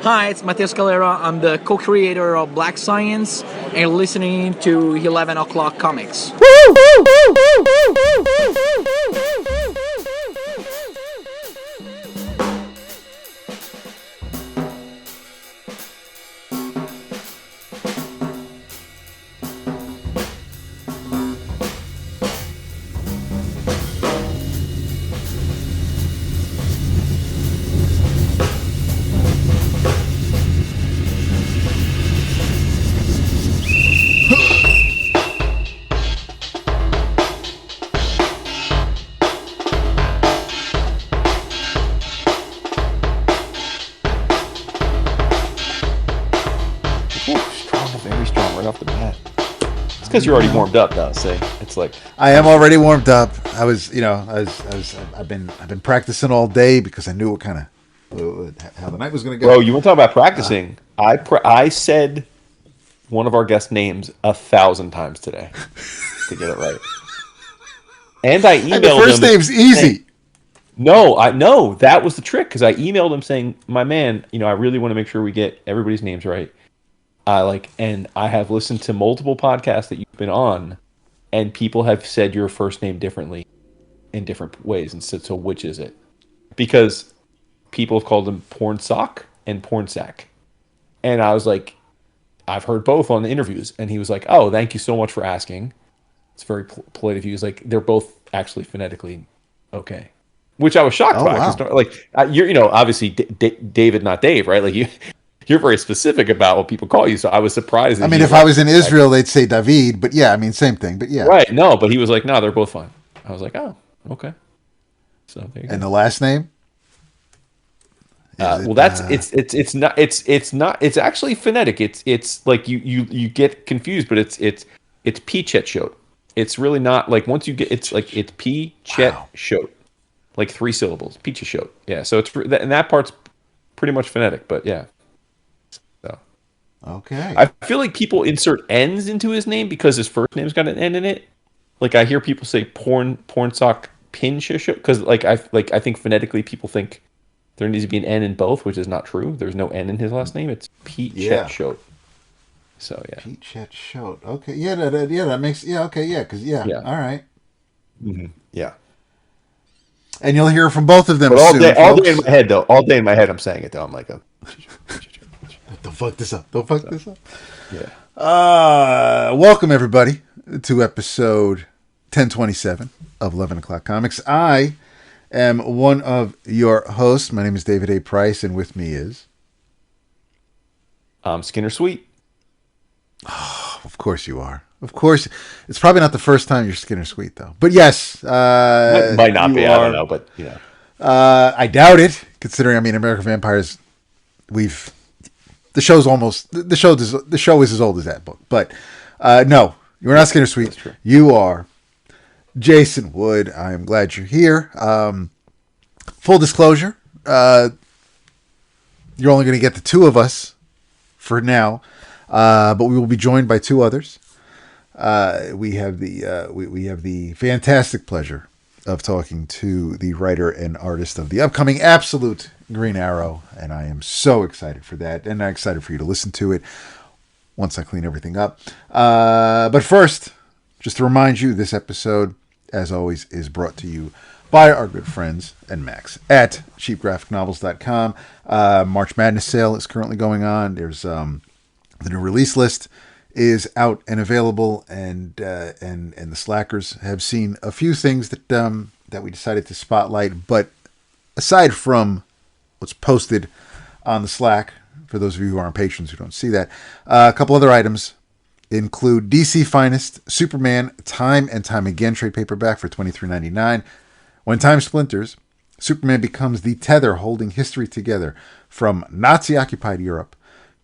Hi, it's Matheus Calera. I'm the co-creator of Black Science, and you're listening to 11 O'Clock Comics. Because you're already warmed up now, say it's like I am already warmed up. I've been practicing all day because I knew what kind of how the night was going to go. Bro, you want to talk about practicing? I said one of our guest names 1,000 times today to get it right, and I emailed him. The first name's easy. No, that was the trick because I emailed him saying, "My man, I really want to make sure we get everybody's names right." And I have listened to multiple podcasts that you've been on, and people have said your first name differently in different ways. And so which is it? Because people have called him Pornsak and Pornsak. And I was like, I've heard both on the interviews. And he was like, oh, thank you so much for asking. It's very polite of you. He's like, they're both actually phonetically okay. Which I was shocked by. Wow. You're, obviously David, not Dave, right? Like you're very specific about what people call you, so I was surprised. I mean, if I was in Israel, they'd say David, but yeah, I mean, same thing, but yeah. Right, no, but he was like, no, they're both fine. I was like, oh, okay. So there you go. And the last name? It's actually phonetic. It's like you get confused, but it's Pichetshote. It's really not like once you get it's Pichetshote. Wow. Like 3 syllables. Pichetshote. Yeah, so and that part's pretty much phonetic, but yeah. Okay. I feel like people insert N's into his name because his first name's got an N in it. Like I hear people say Pornsak Pichetshote because I think phonetically people think there needs to be an N in both, which is not true. There's no N in his last name. It's Pichetshote. Yeah. So yeah. Pichetshote. Okay. Yeah. That makes. Yeah. Okay. Yeah. Because yeah. All right. Mm-hmm. Yeah. And you'll hear from both of them. But all soon, day in my head though. All day in my head, I'm saying it though. I'm like Don't fuck this up. Don't fuck this up. Yeah. Welcome everybody to episode 1027 of 11 O'Clock Comics. I am one of your hosts. My name is David A. Price, and with me is Skinner Sweet. Oh, of course you are. Of course. It's probably not the first time you're Skinner Sweet, though. But yes. Might not be. I don't know, but I doubt it, considering, American Vampires, the show is as old as that book. But no, you're not Skinner Sweet. That's true. You are Jason Wood. I am glad you're here. Full disclosure, you're only going to get the two of us for now, but we will be joined by 2 others. We have the fantastic pleasure of talking to the writer and artist of the upcoming Absolute Green Arrow, and I am so excited for that, and I'm excited for you to listen to it once I clean everything up. But first, just to remind you, this episode, as always, is brought to you by our good friends and Max at cheapgraphicnovels.com. March Madness sale is currently going on. There's the new release list is out and available, and the Slackers have seen a few things that we decided to spotlight. But aside from what's posted on the Slack, for those of you who aren't patrons who don't see that, a couple other items include DC Finest Superman Time and Time Again trade paperback for $23.99. When time splinters, Superman becomes the tether holding history together from Nazi-occupied Europe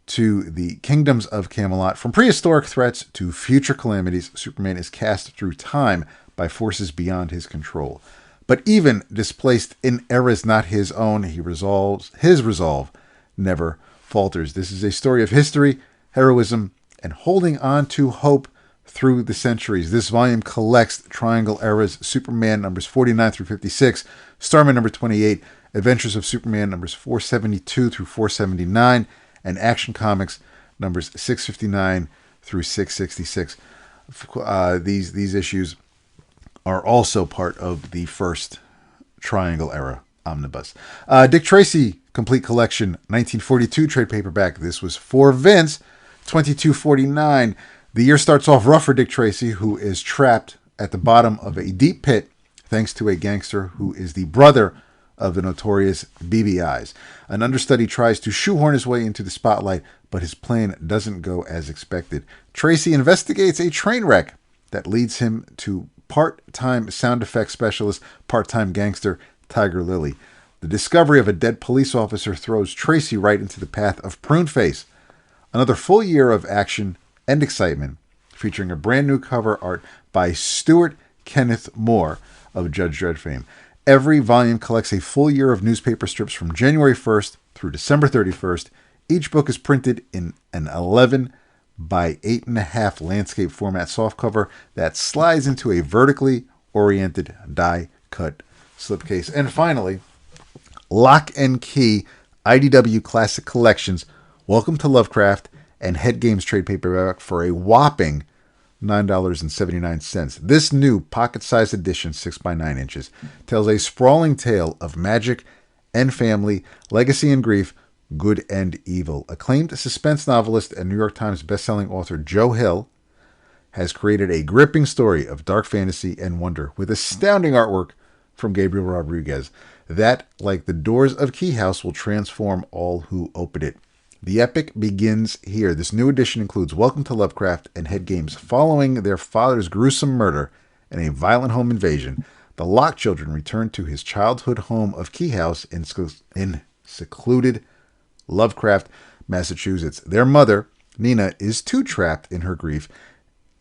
to the kingdoms of Camelot. From prehistoric threats to future calamities, Superman is cast through time by forces beyond his control. But even displaced in eras not his own, his resolve never falters. This is a story of history, heroism, and holding on to hope through the centuries. This volume collects Triangle Era's Superman numbers 49 through 56, Starman number 28, Adventures of Superman numbers 472 through 479, and Action Comics numbers 659 through 666. These issues are also part of the first Triangle Era omnibus. Dick Tracy Complete Collection 1942 trade paperback. This was for Vince. $22.49. The year starts off rough for Dick Tracy, who is trapped at the bottom of a deep pit thanks to a gangster who is the brother of the notorious BB Eyes. An understudy tries to shoehorn his way into the spotlight, but his plan doesn't go as expected. Tracy investigates a train wreck that leads him to part-time sound effects specialist, part-time gangster Tiger Lily. The discovery of a dead police officer throws Tracy right into the path of Pruneface. Another full year of action and excitement, featuring a brand new cover art by Stuart Kenneth Moore of Judge Dredd fame. Every volume collects a full year of newspaper strips from January 1st through December 31st. Each book is printed in an 11 by 8.5 landscape format softcover that slides into a vertically oriented die-cut slipcase. And finally, Lock and Key IDW Classic Collections, Welcome to Lovecraft, and Head Games trade paperback for a whopping $9.79. This new pocket-sized edition, 6x9 inches, tells a sprawling tale of magic and family, legacy and grief, good and evil. Acclaimed suspense novelist and New York Times bestselling author Joe Hill has created a gripping story of dark fantasy and wonder with astounding artwork from Gabriel Rodriguez that, like the doors of Key House, will transform all who open it. The epic begins here. This new edition includes Welcome to Lovecraft and Head Games following their father's gruesome murder and a violent home invasion. The Locke children return to his childhood home of Key House in secluded Lovecraft, Massachusetts. Their mother, Nina, is too trapped in her grief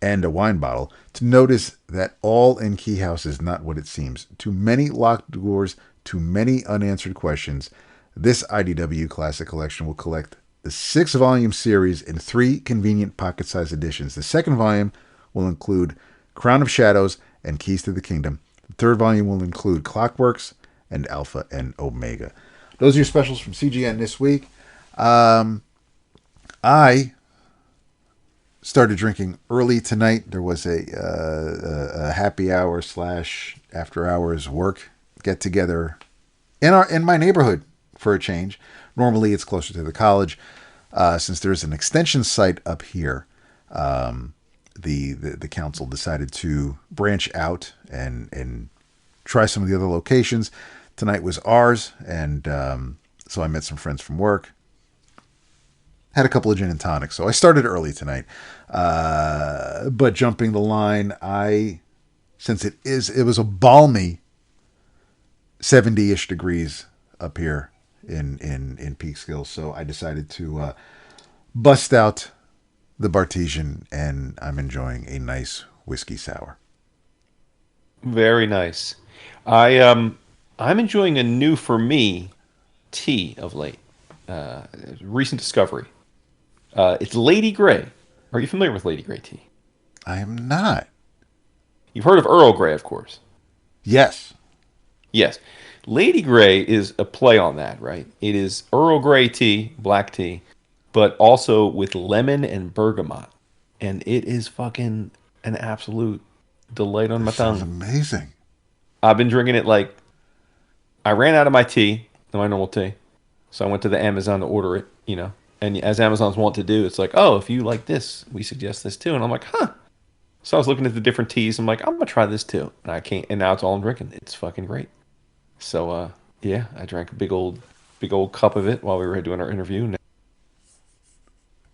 and a wine bottle to notice that all in Key House is not what it seems. Too many locked doors, too many unanswered questions. This IDW Classic Collection will collect the 6-volume series in 3 convenient pocket-sized editions. The second volume will include Crown of Shadows and Keys to the Kingdom. The third volume will include Clockworks and Alpha and Omega. Those are your specials from CGN this week. I started drinking early tonight. There was a happy hour / after hours work get together in my neighborhood for a change. Normally it's closer to the college. Since there's an extension site up here, the council decided to branch out and try some of the other locations. Tonight was ours, and so I met some friends from work. Had a couple of gin and tonics, so I started early tonight. But jumping the line, since it was a balmy 70-ish degrees up here in Peekskill, so I decided to bust out the Bartesian, and I'm enjoying a nice whiskey sour. Very nice. I'm enjoying a new, for me, tea of late. Recent discovery. It's Lady Grey. Are you familiar with Lady Grey tea? I am not. You've heard of Earl Grey, of course. Yes. Yes. Lady Grey is a play on that, right? It is Earl Grey tea, black tea, but also with lemon and bergamot. And it is fucking an absolute delight on my tongue. Sounds amazing. I've been drinking it I ran out of my tea, my normal tea. So I went to the Amazon to order it, And as Amazons want to do, it's like, oh, if you like this, we suggest this too. And I'm like, huh. So I was looking at the different teas. I'm like, I'm going to try this too. And I can't. And now it's all I'm drinking. It's fucking great. So, yeah, I drank a big old cup of it while we were doing our interview. Now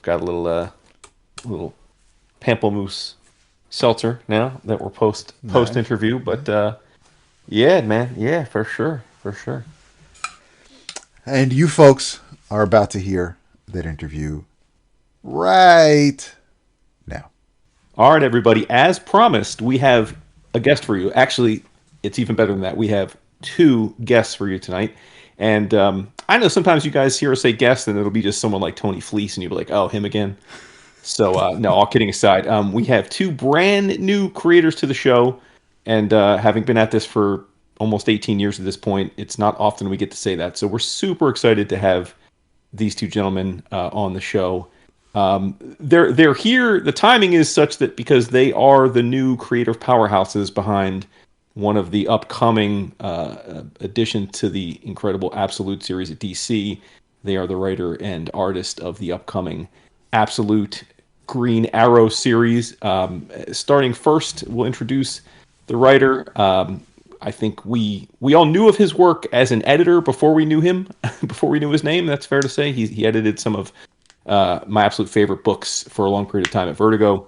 got a little pamplemousse seltzer now that we're post interview. But yeah, man, yeah, for sure. And you folks are about to hear that interview right now. All right, everybody. As promised, we have a guest for you. Actually, it's even better than that. We have 2 guests for you tonight. And I know sometimes you guys hear us say guest, and it'll be just someone like Tony Fleece, and you'll be like, oh, him again. So no, all kidding aside, we have two brand new creators to the show, and having been at this for almost 18 years at this point, it's not often we get to say that. So we're super excited to have these two gentlemen on the show. They're here. The timing is such that because they are the new creative powerhouses behind one of the upcoming addition to the incredible Absolute series at DC. They are the writer and artist of the upcoming Absolute Green Arrow series. Starting first, we'll introduce the writer. I think we all knew of his work as an editor before we knew him, before we knew his name. That's fair to say. He edited some of my absolute favorite books for a long period of time at Vertigo,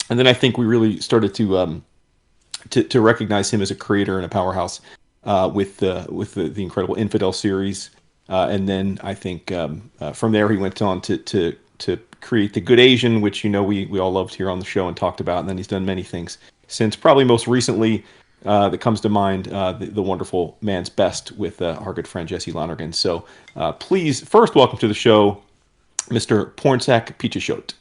and then I think we really started to recognize him as a creator and a powerhouse with the incredible Infidel series, and then I think from there he went on to create The Good Asian, which we all loved here on the show and talked about, and then he's done many things since. Probably most recently that comes to mind, the wonderful Man's Best with our good friend Jesse Lonergan. So please, first, welcome to the show, Mr. Pornsak Pichetshote.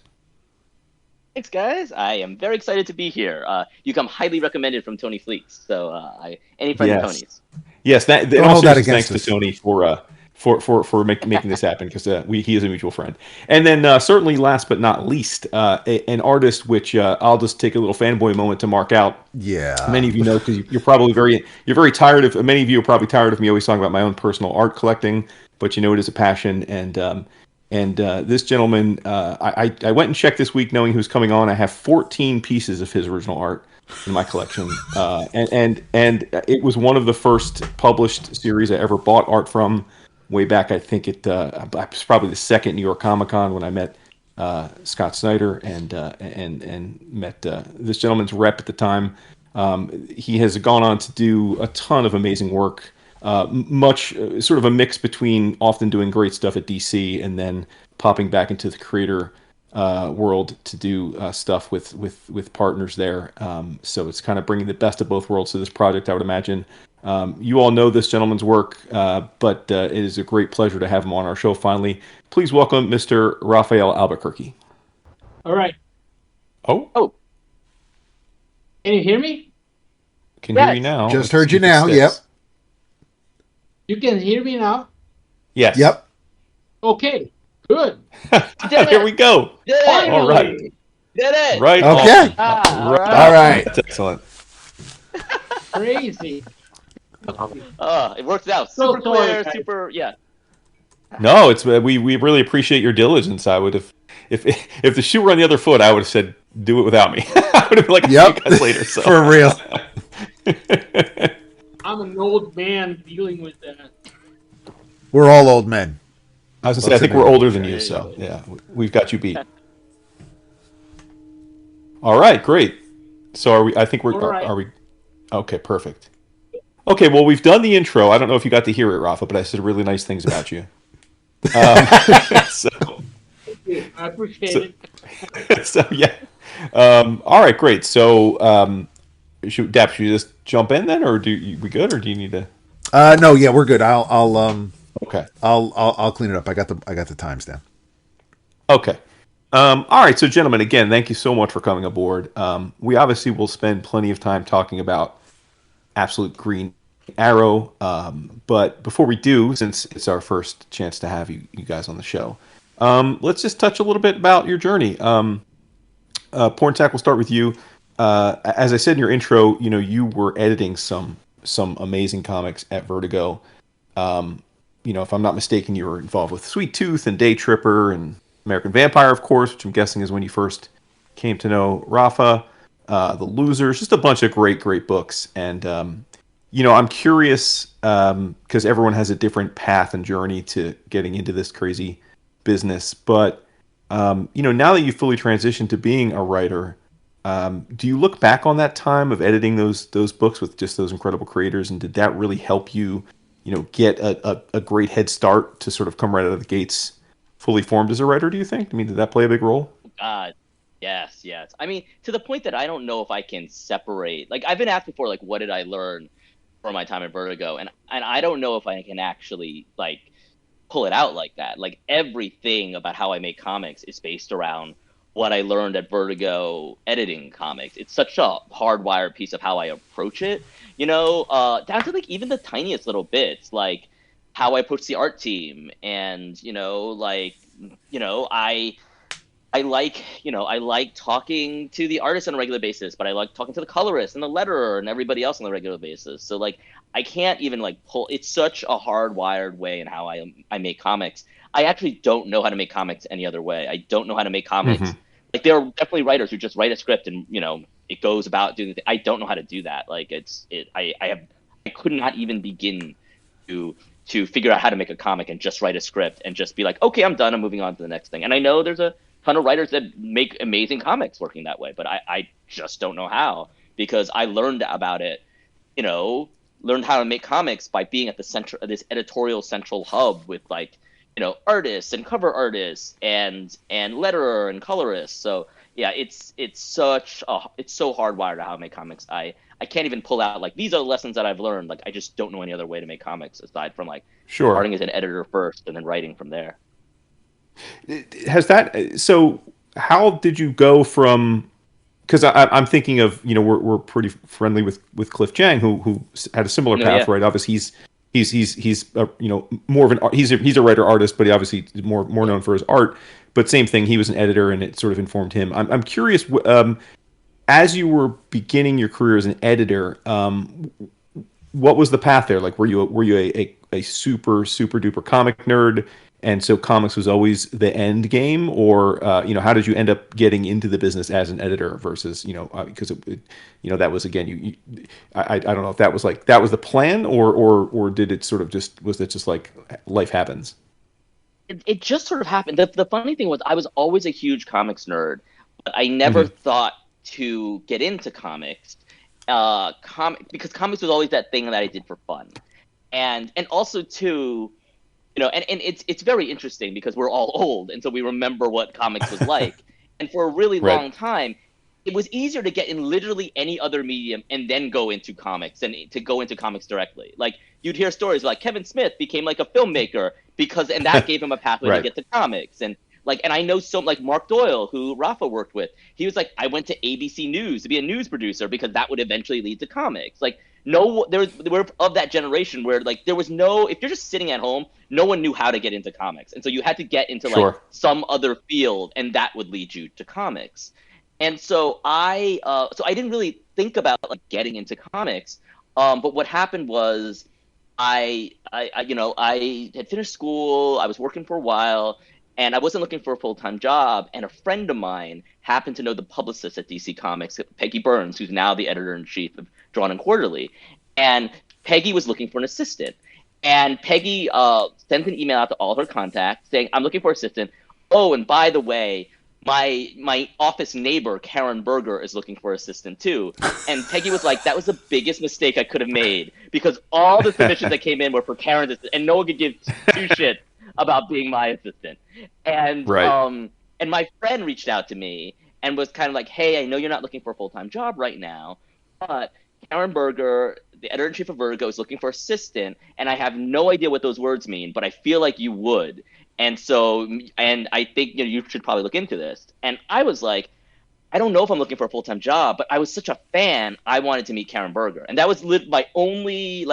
Thanks, guys. I am very excited to be here. You come highly recommended from Tony Fleeks, so any friend of Tony's. Yes, Don't hold that against thanks to Tony for making this happen, because he is a mutual friend. And then certainly last but not least, an artist which I'll just take a little fanboy moment to mark out. Yeah, many of you know, because you're probably very tired of. Many of you are probably tired of me always talking about my own personal art collecting, but it is a passion. And this gentleman, I went and checked this week knowing he was coming on. I have 14 pieces of his original art in my collection, and it was one of the first published series I ever bought art from. Way back, I think it was probably the second New York Comic Con when I met Scott Snyder and met this gentleman's rep at the time. He has gone on to do a ton of amazing work, much sort of a mix between often doing great stuff at DC and then popping back into the creator world to do stuff with partners there. So it's kind of bringing the best of both worlds to this project, I would imagine. You all know this gentleman's work, but it is a great pleasure to have him on our show finally. Please welcome Mr. Rafael Albuquerque. All right. Oh. Can you hear me? Can hear you now. Just heard you now. Yep. You can hear me now? Yes. Yep. Okay. Good. Here we go. All right. Did it. Right. Okay. All All right. That's excellent. Crazy. It works out. So Super clear, sorry, guys. super, yeah. No, it's we really appreciate your diligence. I would have, if the shoe were on the other foot, I would have said do it without me. I would have been like, Yep. you guys later. So. For real. I'm an old man dealing with that. We're all old men. I was gonna say, I think we're older than you, so yeah, we've got you beat. All right, great. So are we? I think we're. All right. Are we? Okay, perfect. Okay, well, we've done the intro. I don't know if you got to hear it, Rafa, but I said really nice things about you. So I appreciate it. so yeah. All right, great. So should you just jump in then, or we good, or do you need to? No, yeah, we're good. I'll Okay. I'll clean it up. I got the times down. Okay. All right. So, gentlemen, again, thank you so much for coming aboard. We obviously will spend plenty of time talking about Absolute Green Arrow. But before we do, since it's our first chance to have you guys on the show, let's just touch a little bit about your journey. Pornsak, we'll start with you. As I said in your intro, you were editing some amazing comics at Vertigo. If I'm not mistaken, you were involved with Sweet Tooth and Day Tripper and American Vampire, of course, which I'm guessing is when you first came to know Rafa. The Losers, just a bunch of great books. And, I'm curious, because everyone has a different path and journey to getting into this crazy business. But, now that you've fully transitioned to being a writer, do you look back on that time of editing those books with just those incredible creators? And did that really help you, get a great head start to sort of come right out of the gates fully formed as a writer, do you think? I mean, did that play a big role? God, yes. I mean, to the point that I don't know if I can separate. Like, I've been asked before, like, what did I learn from my time at Vertigo? And I don't know if I can actually, like, pull it out like that. Like, everything about how I make comics is based around what I learned at Vertigo editing comics. It's such a hardwired piece of how I approach it, down to like even the tiniest little bits, like how I approach the art team, and I like talking to the artist on a regular basis, but I like talking to the colorist and the letterer and everybody else on a regular basis. So like I can't even like pull. It's such a hardwired way in how I make comics. I actually don't know how to make comics any other way. I don't know how to make comics. Like there are definitely writers who just write a script and it goes about doing the thing. I don't know how to do that. Like I could not even begin to figure out how to make a comic and just write a script and just be like, okay, I'm done. I'm moving on to the next thing. And I know there's a ton of writers that make amazing comics working that way, but I just don't know how, because I learned about it, learned how to make comics by being at the center of this editorial central hub with like, artists and cover artists and letterer and colorists. So yeah, it's so hardwired to how I make comics. I can't even pull out like these are the lessons that I've learned. Like I just don't know any other way to make comics aside from like starting as an editor first and then writing from there. So how did you go from, because I'm thinking of, we're pretty friendly with Cliff Jang, who had a similar path, right? Obviously he's more of an, he's a writer artist, but he obviously is more known for his art, but same thing, he was an editor and it sort of informed him. I'm curious, as you were beginning your career as an editor, what was the path there? Like, were you a super duper comic nerd, and so comics was always the end game, or how did you end up getting into the business as an editor versus because that was, again, I don't know if that was the plan, or did it sort of was it just like life happens? It just sort of happened. The funny thing was I was always a huge comics nerd, but I never thought to get into comics. Because comics was always that thing that I did for fun, and also too, and it's very interesting because we're all old, and so we remember what comics was like. And for a really long time, it was easier to get in literally any other medium and then go into comics and to go into comics directly. Like you'd hear stories like Kevin Smith became like a filmmaker and that gave him a pathway to get to comics. And I know like Mark Doyle, who Rafa worked with, he was like, I went to ABC News to be a news producer because that would eventually lead to comics. Like we're of that generation where like there was no, if you're just sitting at home, no one knew how to get into comics. And so you had to get into like some other field and that would lead you to comics. And so I didn't really think about like getting into comics. But what happened was I had finished school, I was working for a while, and I wasn't looking for a full-time job, and a friend of mine happened to know the publicist at DC Comics, Peggy Burns, who's now the editor-in-chief of Drawn and Quarterly. And Peggy was looking for an assistant. And Peggy sent an email out to all her contacts saying, I'm looking for an assistant. Oh, and by the way, my office neighbor, Karen Berger, is looking for an assistant too. And Peggy was like, that was the biggest mistake I could have made, because all the submissions that came in were for Karen's assistant, and no one could give two shits about being my assistant. And and my friend reached out to me and was kind of like, hey, I know you're not looking for a full-time job right now, but Karen Berger, the editor-in-chief of Vertigo, is looking for assistant, and I have no idea what those words mean, but I feel like you would. And so, and I think you should probably look into this. And I was like, I don't know if I'm looking for a full-time job, but I was such a fan, I wanted to meet Karen Berger. And that was my only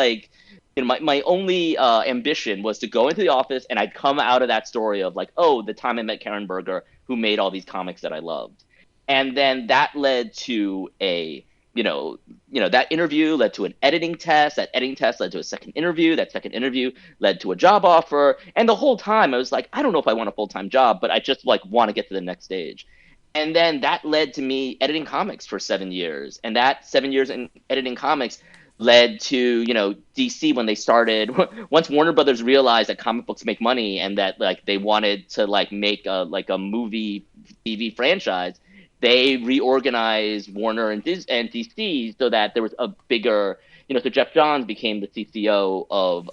my only ambition was to go into the office, and I'd come out of that story of like, oh, the time I met Karen Berger, who made all these comics that I loved. And then that led to that interview led to an editing test. That editing test led to a second interview. That second interview led to a job offer. And the whole time I was like, I don't know if I want a full-time job, but I just like want to get to the next stage. And then that led to me editing comics for 7 years. And that 7 years in editing comics led to, DC when they started, once Warner Brothers realized that comic books make money and that like they wanted to like make a movie TV franchise, they reorganized Warner and DC so that there was a bigger, so Jeff Johns became the CCO of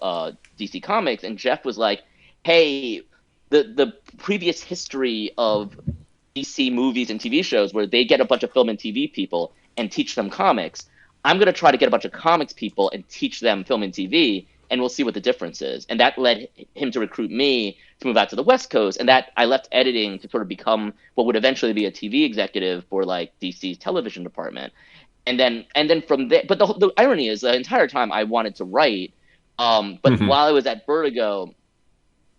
DC Comics, and Jeff was like, hey, the previous history of DC movies and TV shows where they get a bunch of film and TV people and teach them comics, I'm going to try to get a bunch of comics people and teach them film and TV and we'll see what the difference is. And that led him to recruit me to move out to the West Coast. And that I left editing to sort of become what would eventually be a TV executive for like DC's television department. And then from there, but the irony is the entire time I wanted to write, but while I was at Vertigo,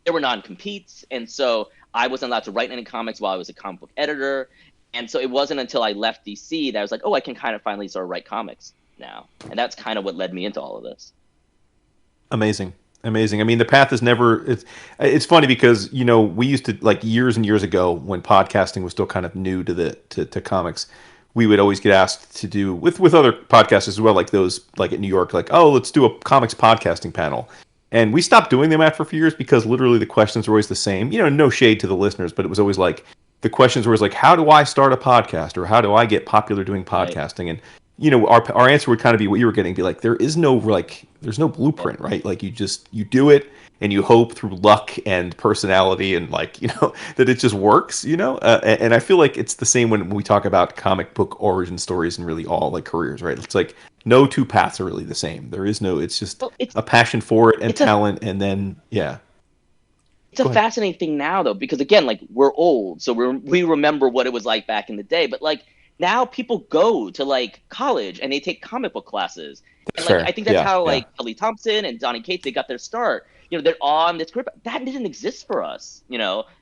there were non-competes, and so I wasn't allowed to write any comics while I was a comic book editor. And so it wasn't until I left DC that I was like, oh, I can kind of finally sort of write comics now. And that's kind of what led me into all of this. Amazing. I mean, the path is never. It's funny because we used to, like, years and years ago when podcasting was still kind of new to comics. We would always get asked to do with other podcasts as well, like those like at New York, like, oh, let's do a comics podcasting panel. And we stopped doing them after a few years because literally the questions were always the same. No shade to the listeners, but it was always like the questions were always like, how do I start a podcast, or how do I get popular doing podcasting? Right. And our answer would kind of be what you were getting, be like, there's no blueprint, right? Like you do it and you hope through luck and personality and like that it just works, and I feel like it's the same when we talk about comic book origin stories and really all like careers, right? It's like no two paths are really the same. There is no, it's just a passion for it and talent, and then it's a fascinating thing now though, because again, like, we're old, so we remember what it was like back in the day, but like now people go to like college and they take comic book classes. And like, I think that's how like Kelly Thompson and Donny Cates, they got their start. They're on this group that didn't exist for us,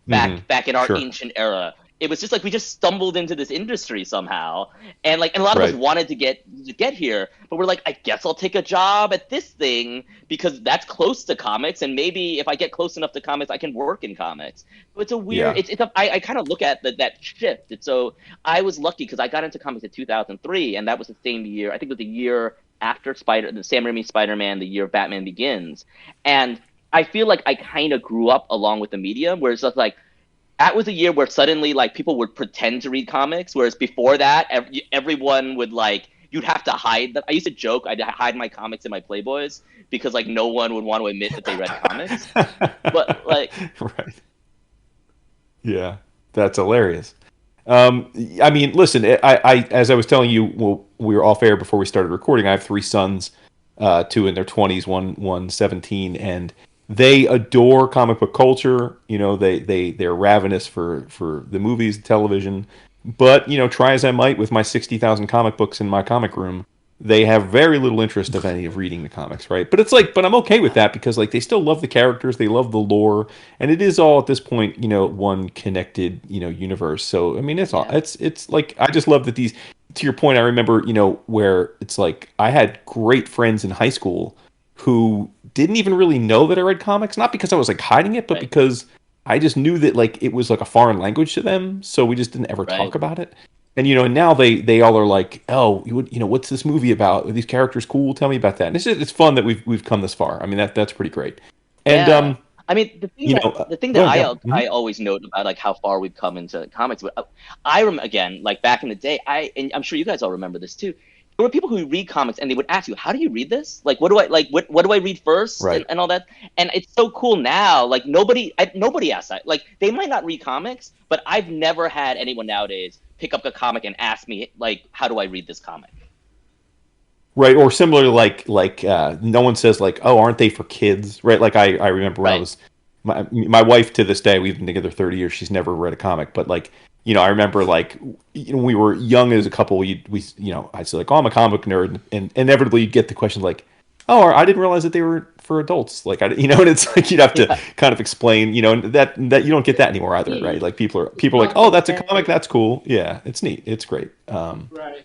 back in our ancient era. It was just like we just stumbled into this industry somehow, and a lot of us wanted to get here, but we're like, I guess I'll take a job at this thing because that's close to comics, and maybe if I get close enough to comics, I can work in comics. So it's a weird. I kind of look at that shift. So I was lucky because I got into comics in 2003, and that was the same year. I think it was the year after the Sam Raimi Spider-Man, the year of Batman Begins, and I feel like I kind of grew up along with the medium, where it's just like. That was a year where suddenly, like, people would pretend to read comics, whereas before that, everyone would, like, you'd have to hide them. I used to joke I'd hide my comics in my Playboys because, like, no one would want to admit that they read comics. But, like... Right. Yeah, that's hilarious. I mean, listen, I as I was telling you, well, we were off air before we started recording, I have 3 sons, 2 in their 20s, one 17, and... They adore comic book culture. They're ravenous for the movies, television. But try as I might with my 60,000 comic books in my comic room, they have very little interest of any of reading the comics, right? But it's like, but I'm okay with that because like they still love the characters, they love the lore, and it is all at this point, one connected, universe. So I mean, it's all it's like I just love that these. To your point, I remember where it's like I had great friends in high school who didn't even really know that I read comics, not because I was like hiding it, but because I just knew that like it was like a foreign language to them, so we just didn't ever talk about it. And and now they all are like, oh, what's this movie about? Are these characters cool? Tell me about that. And it's fun that we've come this far. I mean that's pretty great. And I mean the thing that I always note about like how far we've come into comics, but again, like back in the day, and I'm sure you guys all remember this too. There were people who read comics and they would ask you, how do you read this? Like, what do I read first? Right. And all that. And it's so cool now. Like nobody asks that. Like they might not read comics, but I've never had anyone nowadays pick up a comic and ask me like, how do I read this comic? Right. Or similarly, like no one says like, oh, aren't they for kids? Right. Like I remember when I was, my wife to this day, we've been together 30 years. She's never read a comic, but like, I remember like we were young as a couple. I'd say like, oh, I'm a comic book nerd, and inevitably you'd get the question like, oh, I didn't realize that they were for adults. Like and it's like you'd have to kind of explain, and that you don't get that anymore either, right? Like people are like, oh, that's a comic, that's cool, yeah, it's neat, it's great. Right.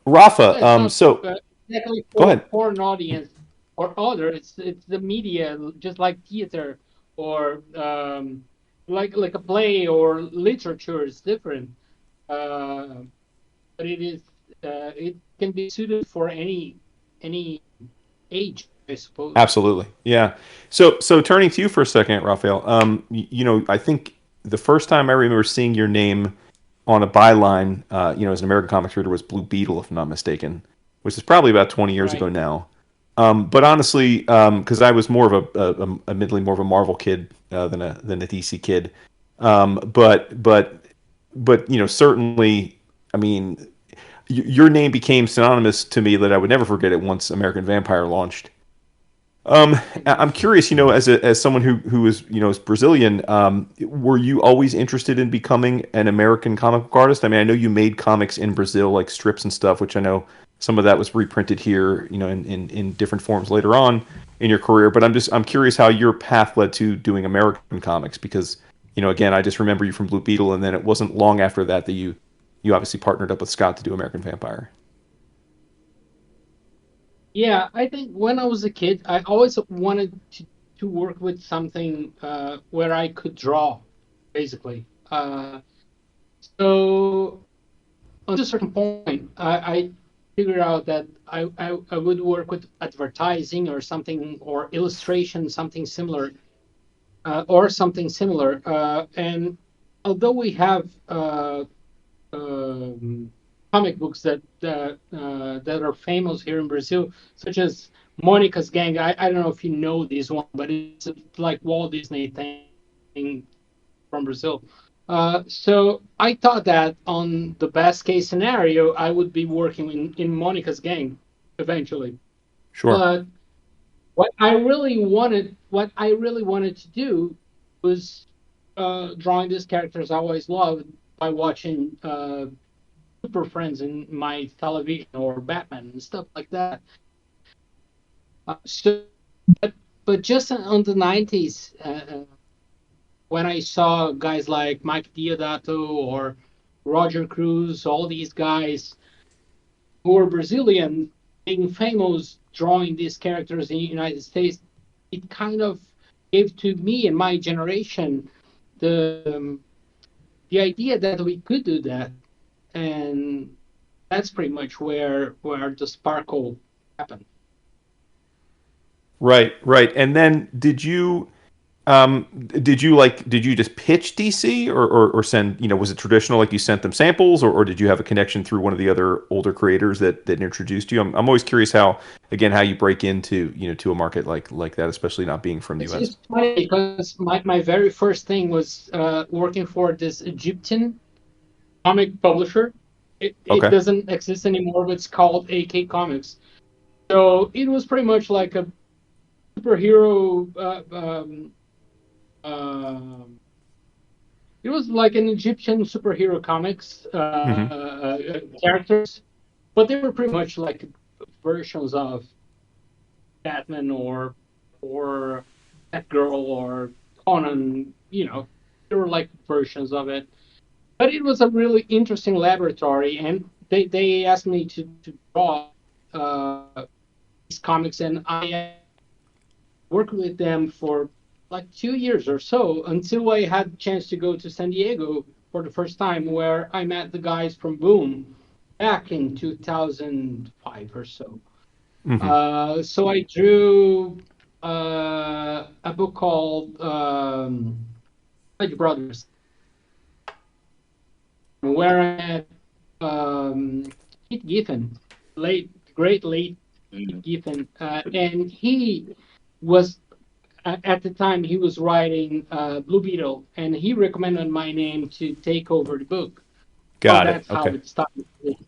Rafa, so exactly go ahead. For an audience or other, it's the media, just like theater or. Like a play or literature is different, but it can be suited for any age, I suppose. Absolutely, yeah. So turning to you for a second, Rafael. I think the first time I remember seeing your name on a byline, as an American comics reader, was Blue Beetle, if I'm not mistaken, which is probably about 20 years ago now. But honestly, because I was more of admittedly more of a Marvel kid than a DC kid, but certainly, I mean, your name became synonymous to me that I would never forget it once American Vampire launched, I'm curious, as someone who is, is Brazilian, were you always interested in becoming an American comic book artist? I mean, I know you made comics in Brazil, like strips and stuff, which I know some of that was reprinted here, in different forms later on in your career. But I'm curious how your path led to doing American comics, because, again, I just remember you from Blue Beetle, and then it wasn't long after that you obviously partnered up with Scott to do American Vampire. Yeah, I think when I was a kid, I always wanted to work with something where I could draw, basically. So until a certain point, I figured out that I would work with advertising or something, or illustration, something similar, and although we have um, comic books that are famous here in Brazil, such as Monica's Gang. I don't know if you know this one, but it's like Walt Disney thing from Brazil. So I thought that on the best case scenario, I would be working in Monica's Gang eventually. Sure. But what I really wanted to do was drawing these characters I always loved by watching Super Friends in my television or Batman and stuff like that. So, but just on the 90s, when I saw guys like Mike Diodato or Roger Cruz, all these guys who were Brazilian being famous drawing these characters in the United States, it kind of gave to me and my generation the idea that we could do that, and that's pretty much where the sparkle happened. Right, right. And then did you just pitch DC, or send, was it traditional, like you sent them samples, or did you have a connection through one of the other older creators that introduced you? I'm always curious how you break into, to a market like that, especially not being from the US. It's funny because my very first thing was working for this Egyptian comic publisher. It Okay. doesn't exist anymore, but it's called AK Comics. So it was pretty much like a superhero. It was like an Egyptian superhero comics Hmm. characters, but they were pretty much like versions of Batman or Batgirl or Conan. They were like versions of it. But it was a really interesting laboratory, and they asked me to draw these comics, and I worked with them for like 2 years or so until I had a chance to go to San Diego for the first time, where I met the guys from Boom back in 2005 or so. Hmm. So I drew a book called Pledge Brothers, where I met Keith Giffen, great late Keith Giffen, and he was at the time he was writing Blue Beetle, and he recommended my name to take over the book. So Got it. that's how Okay. it started.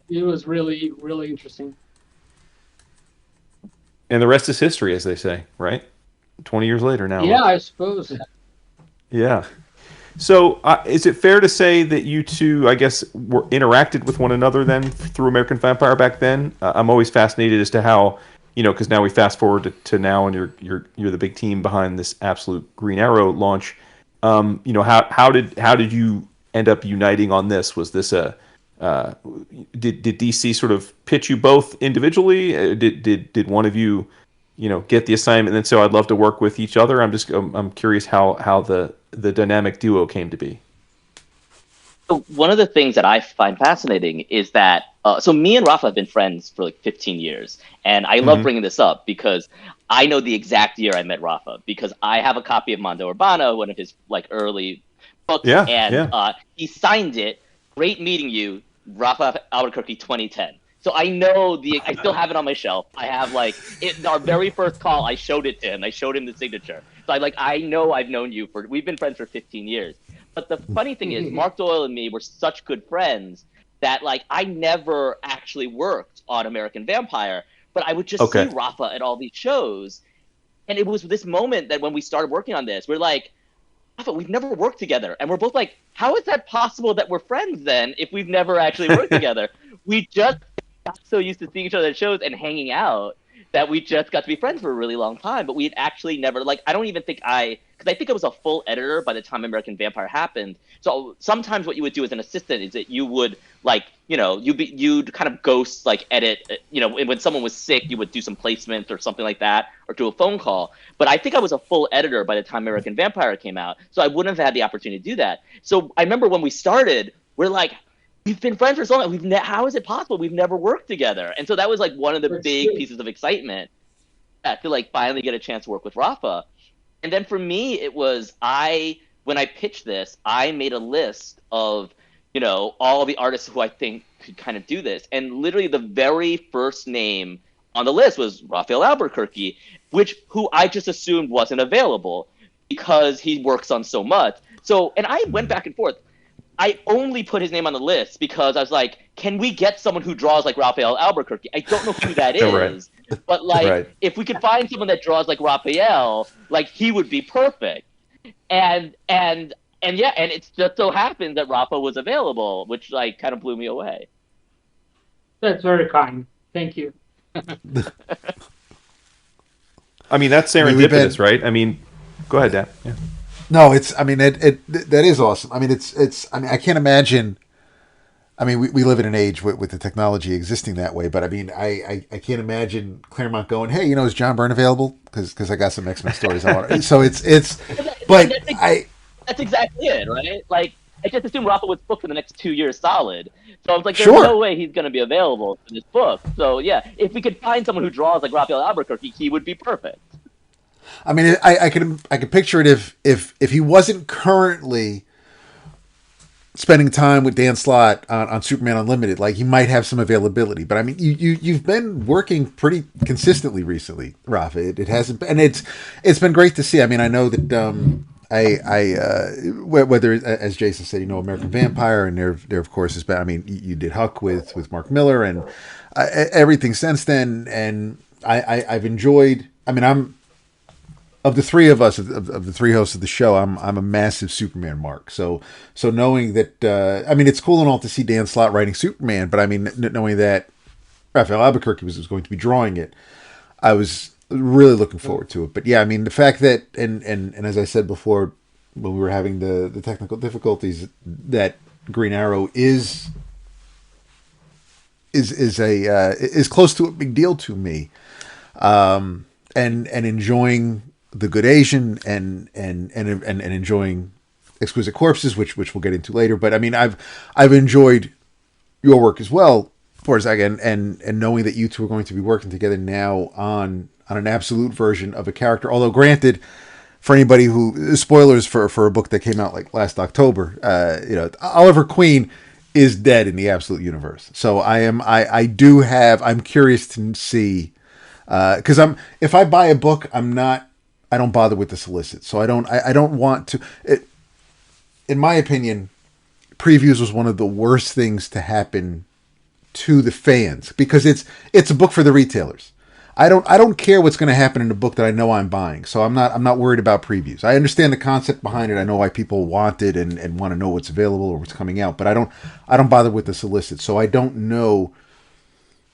It was really really interesting. And the rest is history, as they say, right? 20 years later now. Yeah, Look. I suppose. Yeah. So, is it fair to say that you two, I guess, were interacted with one another then through American Vampire back then? I'm always fascinated as to how, because now we fast forward to now, and you're the big team behind this absolute Green Arrow launch. How did you end up uniting on this? Was this uh, did DC sort of pitch you both individually? Did one of you, get the assignment? And so I'd love to work with each other. I'm curious how the dynamic duo came to be. So one of the things that I find fascinating is that so me and Rafa have been friends for like 15 years, and I love Hmm. bringing this up because I know the exact year I met Rafa because I have a copy of Mondo Urbano, one of his like early books, Yeah, and yeah. he signed it. Great meeting you, Rafa Albuquerque 2010. So I know I still have it on my shelf. I have like our very first call. I showed it to him. I showed him the signature. So I know I've known you we've been friends for 15 years. But the funny thing is, Mark Doyle and me were such good friends that like I never actually worked on American Vampire, but I would just see Okay. Rafa at all these shows, And it was this moment that when we started working on this, we're like, Rafa, we've never worked together. And we're both like, how is that possible that we're friends then if we've never actually worked together? We just got so used to seeing each other at shows and hanging out that we just got to be friends for a really long time. But we had actually never, like, I don't even think because I think I was a full editor by the time American Vampire happened. So sometimes what you would do as an assistant is that you would, like, you know, you'd kind of ghost, like, edit, you know, when someone was sick, you would do some placement or something like that, or do a phone call. But I think I was a full editor by the time American Vampire came out, so I wouldn't have had the opportunity to do that. So I remember when we started, we're like, we've been friends for so long. How is it possible we've never worked together? And so that was like one of the big pieces of excitement to like finally get a chance to work with Rafa. And then for me, it was when I pitched this, I made a list of, you know, all the artists who I think could kind of do this. And literally the very first name on the list was Rafael Albuquerque, who I just assumed wasn't available because he works on so much. So, and I went back and forth. I only put his name on the list because I was like, can we get someone who draws like Rafael Albuquerque? I don't know who that is, but like, if we could find someone that draws like Rafael, like he would be perfect. And yeah, and it just so happened that Rafa was available, which like kind of blew me away. That's very kind. Thank you. I mean, that's serendipitous, right? I mean, go ahead, Dan. Yeah. No, that is awesome. I mean, I mean, I can't imagine. I mean, we live in an age with the technology existing that way, but I mean, I can't imagine Claremont going, hey, you know, is John Byrne available? Because I got some X-Men stories I want. So but that's exactly it, right? Like, I just assumed Rafa was booked for the next 2 years solid. So I was like, there's no way he's going to be available for this book. So yeah, if we could find someone who draws like Rafael Albuquerque, he would be perfect. I mean, I could picture it if he wasn't currently spending time with Dan Slott on Superman Unlimited, like he might have some availability. But I mean, you've been working pretty consistently recently, Rafa. It hasn't, and it's been great to see. I mean, I know that whether, as Jason said, you know, American Vampire, and there of course has been. I mean, you did Huck with Mark Miller, and everything since then. And I've enjoyed. I mean, I'm. Of the three of us, of the three hosts of the show, I'm a massive Superman mark. So knowing that, I mean, it's cool and all to see Dan Slott writing Superman, but I mean, knowing that Rafael Albuquerque was going to be drawing it, I was really looking forward to it. But yeah, I mean, the fact that, and as I said before, when we were having the technical difficulties, that Green Arrow is close to a big deal to me, and enjoying The Good Asian and enjoying Exquisite Corpses, which we'll get into later. But I mean, I've enjoyed your work as well, Pornsak, and knowing that you two are going to be working together now on an absolute version of a character. Although, granted, for anybody who spoilers for a book that came out like last October, you know, Oliver Queen is dead in the Absolute Universe. So I'm curious to see, because if I buy a book, I don't bother with the solicit. So I don't want to. In my opinion, previews was one of the worst things to happen to the fans, because it's a book for the retailers. I don't care what's going to happen in a book that I know I'm buying. So I'm not worried about previews. I understand the concept behind it. I know why people want it and want to know what's available or what's coming out. But I don't bother with the solicit. So I don't know.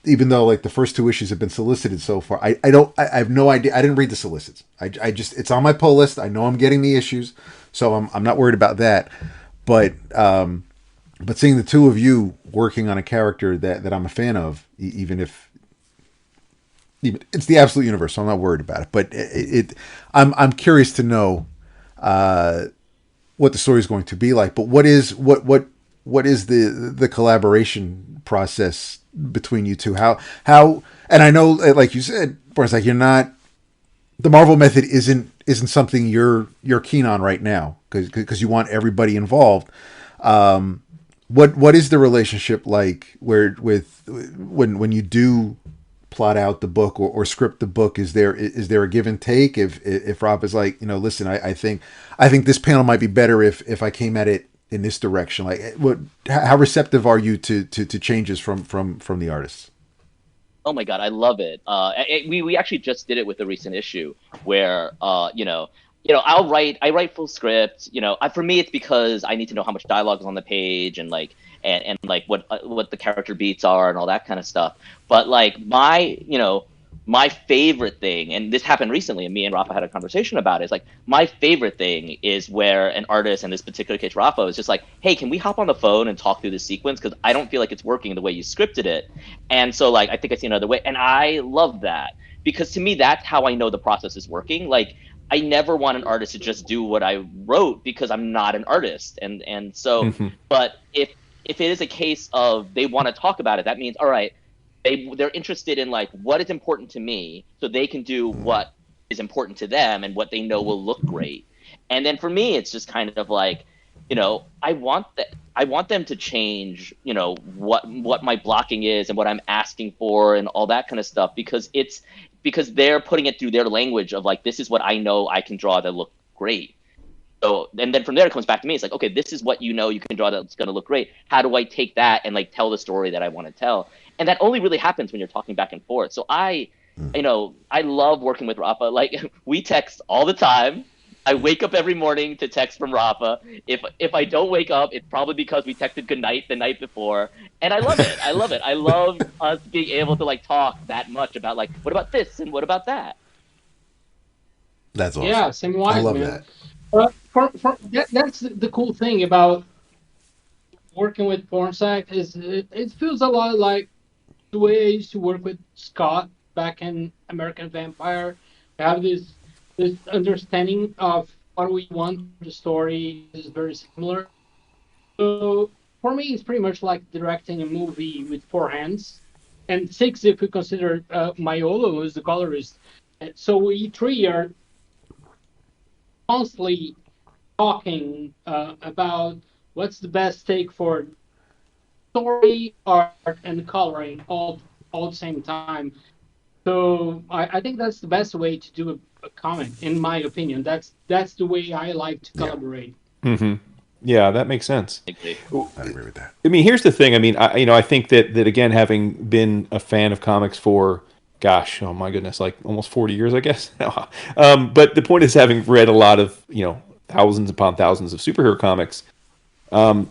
Even though like the first two issues have been solicited so far, I have no idea. I didn't read the solicits. I just, it's on my pull list. I know I'm getting the issues, so I'm not worried about that. But seeing the two of you working on a character that I'm a fan of, even it's the Absolute Universe, so I'm not worried about it. But I'm curious to know what the story is going to be like. But what is the collaboration process between you two? How and I know, like you said, Pornsak, you're not, the Marvel method isn't something you're keen on right now because you want everybody involved. What is the relationship like when you do plot out the book or script the book? Is there a give and take? If Rob is like, you know, listen, I think this panel might be better if I came at it in this direction, like how receptive are you to changes from the artists? Oh my god, I love it. We actually just did it with the recent issue where I write full script. For me it's because I need to know how much dialogue is on the page and like what the character beats are and all that kind of stuff. But like my favorite thing, and this happened recently, and me and Rafa had a conversation about it. Is like my favorite thing is where an artist, in this particular case Rafa, is just like, hey, can we hop on the phone and talk through the sequence because I don't feel like it's working the way you scripted it. And so like I think I see another way, and I love that because to me that's how I know the process is working. Like I never want an artist to just do what I wrote because I'm not an artist, and so but if it is a case of they want to talk about it, that means all right, they're interested in like what is important to me so they can do what is important to them and what they know will look great. And then for me it's just kind of like I want them to change what my blocking is and what I'm asking for and all that kind of stuff because they're putting it through their language of like, this is what I know I can draw that look great. So and then from there it comes back to me. It's like, okay, this is what you can draw that's going to look great. How do I take that and like tell the story that I want to tell? And that only really happens when you're talking back and forth. So I love working with Rafa. Like we text all the time. I wake up every morning to text from Rafa. If I don't wake up, it's probably because we texted goodnight the night before. And I love it. I love it. I love us being able to like talk that much about like, what about this and what about that? That's awesome. Yeah, same wise, I love man. that. That's the cool thing about working with Pornsak is it feels a lot like the way I used to work with Scott back in American Vampire. We have this understanding of what we want. The story is very similar. So for me, it's pretty much like directing a movie with four hands, and six if we consider Maiolo, who's the colorist. So we three are constantly talking about what's the best take for story, art, and coloring all at the same time. So I think that's the best way to do a comic, in my opinion. That's the way I like to collaborate. Yeah, that makes sense. I agree with that. I mean, here's the thing. I mean, I think that again, having been a fan of comics for, gosh, oh my goodness, like almost 40 years, I guess. But the point is, having read a lot of, thousands upon thousands of superhero comics, and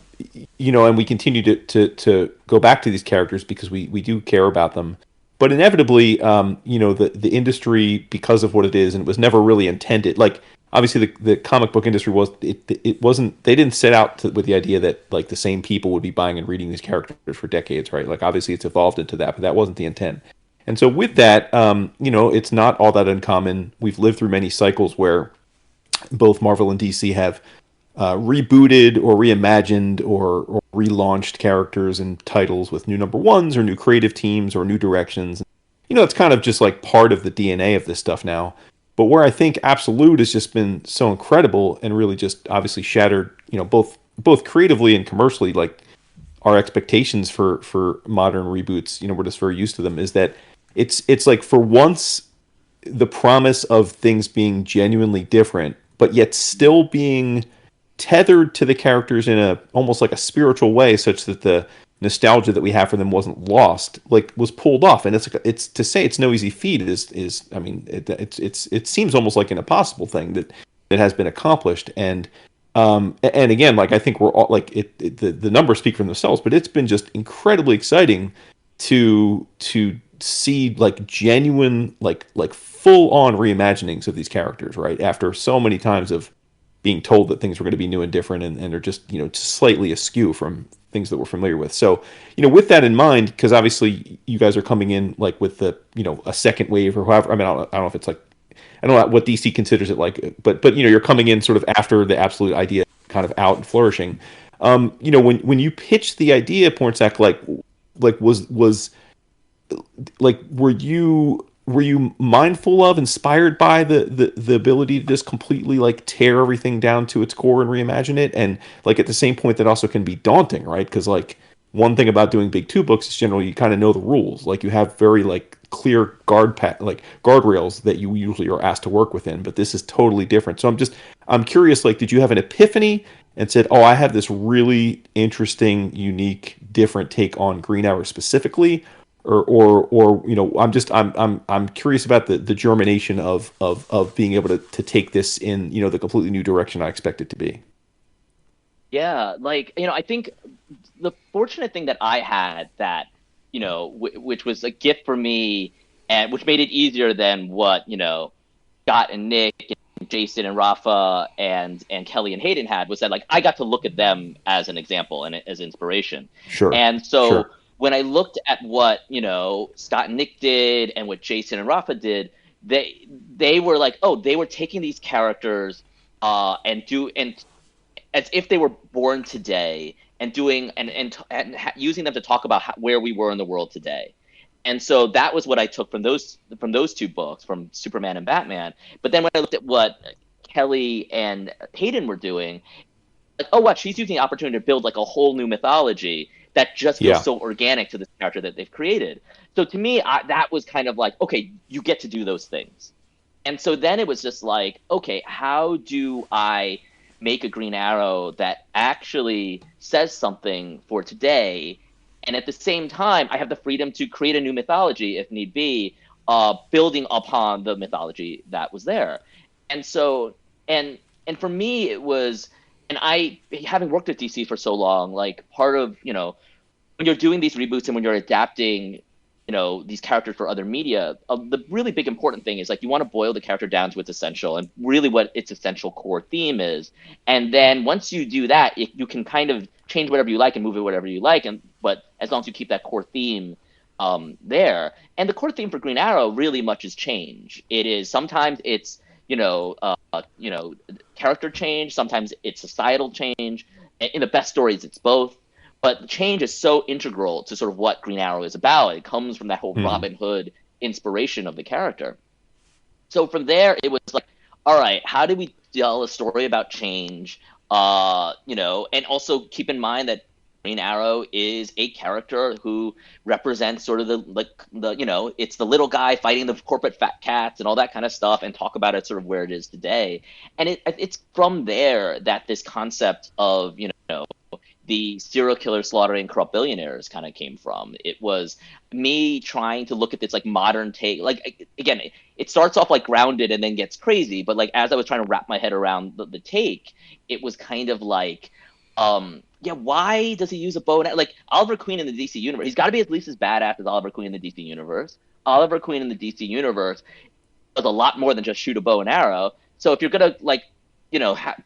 we continue to go back to these characters because we do care about them. But inevitably, the industry, because of what it is, and it was never really intended. Like obviously, the comic book industry it wasn't. They didn't set out with the idea that like the same people would be buying and reading these characters for decades, right? Like obviously, it's evolved into that, but that wasn't the intent. And so with that, it's not all that uncommon. We've lived through many cycles where both Marvel and DC have rebooted or reimagined or relaunched characters and titles with new number ones or new creative teams or new directions. It's kind of just like part of the DNA of this stuff now. But where I think Absolute has just been so incredible and really just obviously shattered, both creatively and commercially, like our expectations for modern reboots, we're just very used to them, is that it's like for once the promise of things being genuinely different, but yet still being tethered to the characters in a almost like a spiritual way, such that the nostalgia that we have for them wasn't lost, like was pulled off. And it's to say it's no easy feat is I mean it seems almost like an impossible thing that has been accomplished. And again, like I think we're all like the numbers speak for themselves, but it's been just incredibly exciting to see like genuine like full on reimaginings of these characters, right, after so many times of being told that things were going to be new and different, and they're just slightly askew from things that we're familiar with. So with that in mind, because obviously you guys are coming in like with the a second wave or however. I mean, I don't know if it's like, I don't know what DC considers it like, but you're coming in sort of after the Absolute idea kind of out and flourishing. When you pitched the idea, Pornsak, like was like were you mindful of, inspired by the ability to just completely like tear everything down to its core and reimagine it? And like at the same point, that also can be daunting, right? Because like one thing about doing big two books is generally you kind of know the rules. Like you have very like clear guardrails that you usually are asked to work within, but this is totally different. So I'm curious, like, did you have an epiphany and said, oh, I have this really interesting, unique, different take on Green Arrow specifically? or I'm curious about the germination of being able to take this in the completely new direction I expect it to be. Yeah, like, I think the fortunate thing that I had that, which was a gift for me, and which made it easier than what, Scott and Nick and Jason and Rafa and Kelly and Hayden had, was that, like, I got to look at them as an example and as inspiration. Sure. And so Sure. when I looked at what, Scott and Nick did and what Jason and Rafa did, they were like, oh, they were taking these characters and as if they were born today and doing using them to talk about where we were in the world today. And so that was what I took from those two books, from Superman and Batman. But then when I looked at what Kelly and Hayden were doing, like, oh, what, she's using the opportunity to build like a whole new mythology that just feels so organic to this character that they've created. So to me, that was kind of like, okay, you get to do those things. And so then it was just like, okay, how do I make a Green Arrow that actually says something for today, and at the same time I have the freedom to create a new mythology if need be, building upon the mythology that was there. And so and for me it was, and I, having worked at DC for so long, like, part of, when you're doing these reboots and when you're adapting these characters for other media, the really big important thing is, like, you want to boil the character down to its essential and really what its essential core theme is. And then once you do that, you can kind of change whatever you like and move it whatever you like, but as long as you keep that core theme there. And the core theme for Green Arrow really much is change. It is, sometimes it's character change, sometimes it's societal change. In the best stories, it's both. But change is so integral to sort of what Green Arrow is about. It comes from that whole Robin Hood inspiration of the character. So from there, it was like, all right, how do we tell a story about change? And also keep in mind that Green Arrow is a character who represents sort of it's the little guy fighting the corporate fat cats and all that kind of stuff, and talk about it sort of where it is today. And it's from there that this concept of, the serial killer slaughtering corrupt billionaires kind of came from. It was me trying to look at this like modern take. Like, again, it starts off like grounded and then gets crazy. But like, as I was trying to wrap my head around the take, it was kind of like, why does he use a bow and like Oliver Queen in the DC universe? He's got to be at least as badass as Oliver Queen in the DC universe. Oliver Queen in the DC universe does a lot more than just shoot a bow and arrow. So if you're gonna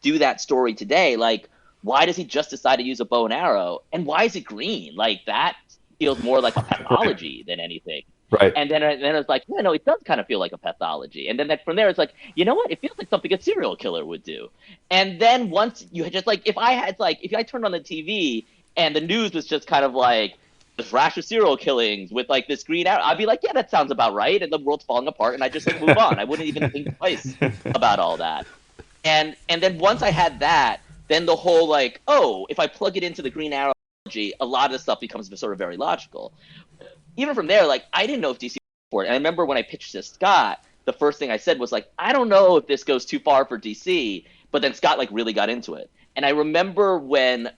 do that story today, like, why does he just decide to use a bow and arrow? And why is it green? Like, that feels more like a pathology than anything. Right. And then it's like, yeah, no, it does kind of feel like a pathology. And then from there, it's like, you know what? It feels like something a serial killer would do. And then once you just like, if I turned on the TV and the news was just kind of like this rash of serial killings with like this green arrow, I'd be like, yeah, that sounds about right. And the world's falling apart, and I just like move on. I wouldn't even think twice about all that. And then once I had that, then the whole like, oh, if I plug it into the Green Arrow analogy, a lot of the stuff becomes sort of very logical. Even from there, like, I didn't know if DC was for it. And I remember when I pitched to Scott, the first thing I said was like, I don't know if this goes too far for DC. But then Scott like really got into it. And I remember when,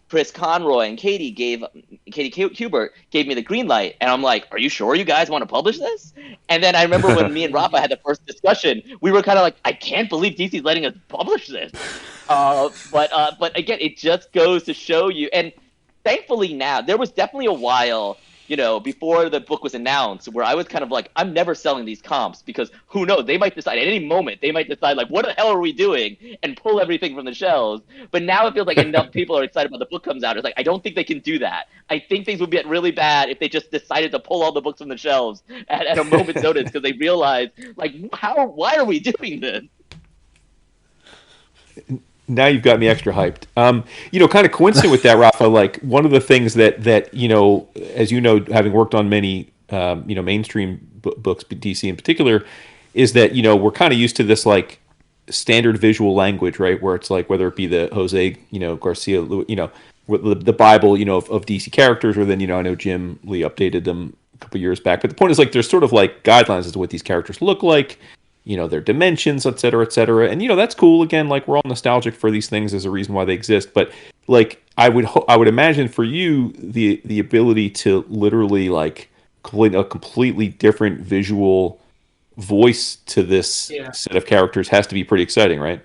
Chris Conroy and Katie Kubert gave me the green light, and I'm like, are you sure you guys want to publish this? And then I remember when me and Rafa had the first discussion, we were kind of like, I can't believe DC's letting us publish this. But again, it just goes to show you, and thankfully now, there was definitely a while, before the book was announced, where I was kind of like, I'm never selling these comps, because who knows, they might decide at any moment, like, what the hell are we doing, and pull everything from the shelves. But now it feels like enough people are excited about the book comes out. It's like, I don't think they can do that. I think things would get really bad if they just decided to pull all the books from the shelves at a moment's notice, because they realize, like, why are we doing this? Now you've got me extra hyped. Kind of coincident with that, Rafa, like, one of the things that as you know, having worked on many, mainstream books, DC in particular, is that, we're kind of used to this, like, standard visual language, right? Where it's like, whether it be the Jose, Garcia, the Bible, of DC characters, or then, I know Jim Lee updated them a couple years back. But the point is, like, there's sort of like guidelines as to what these characters look like, their dimensions, et cetera, et cetera. And, that's cool. Again, like, we're all nostalgic for these things. There's a reason why they exist. But like I would imagine for you the ability to literally like complete a completely different visual voice to this Yeah. set of characters has to be pretty exciting, right?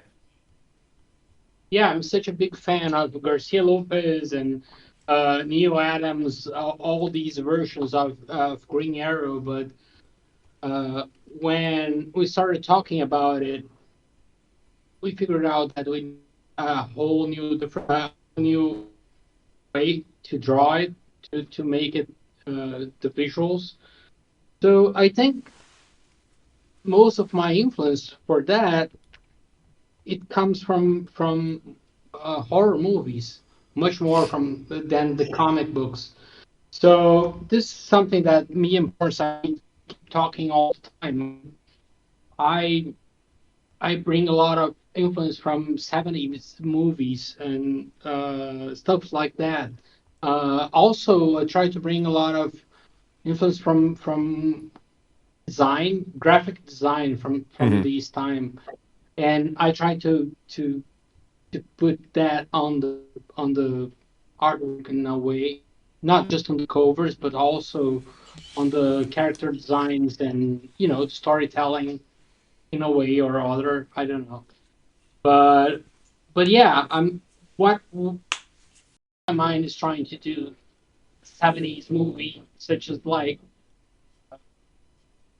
Yeah, I'm such a big fan of Garcia Lopez and Neil Adams, all these versions of Green Arrow. But when we started talking about it, we figured out that we need a whole new different new way to draw it to make it the visuals. So I think most of my influence for that it comes from horror movies, much more from than the comic books. So this is something that me and Pornsak keep talking all the time. I I bring a lot of influence from 70s movies and stuff like that. Also, I try to bring a lot of influence from design, graphic design from Hmm. these time, and I try to put that on the artwork in a way, not just on the covers, but also on the character designs and storytelling in a way or other. I don't know, but yeah, I'm what my mind is trying to do. 70s movie such as like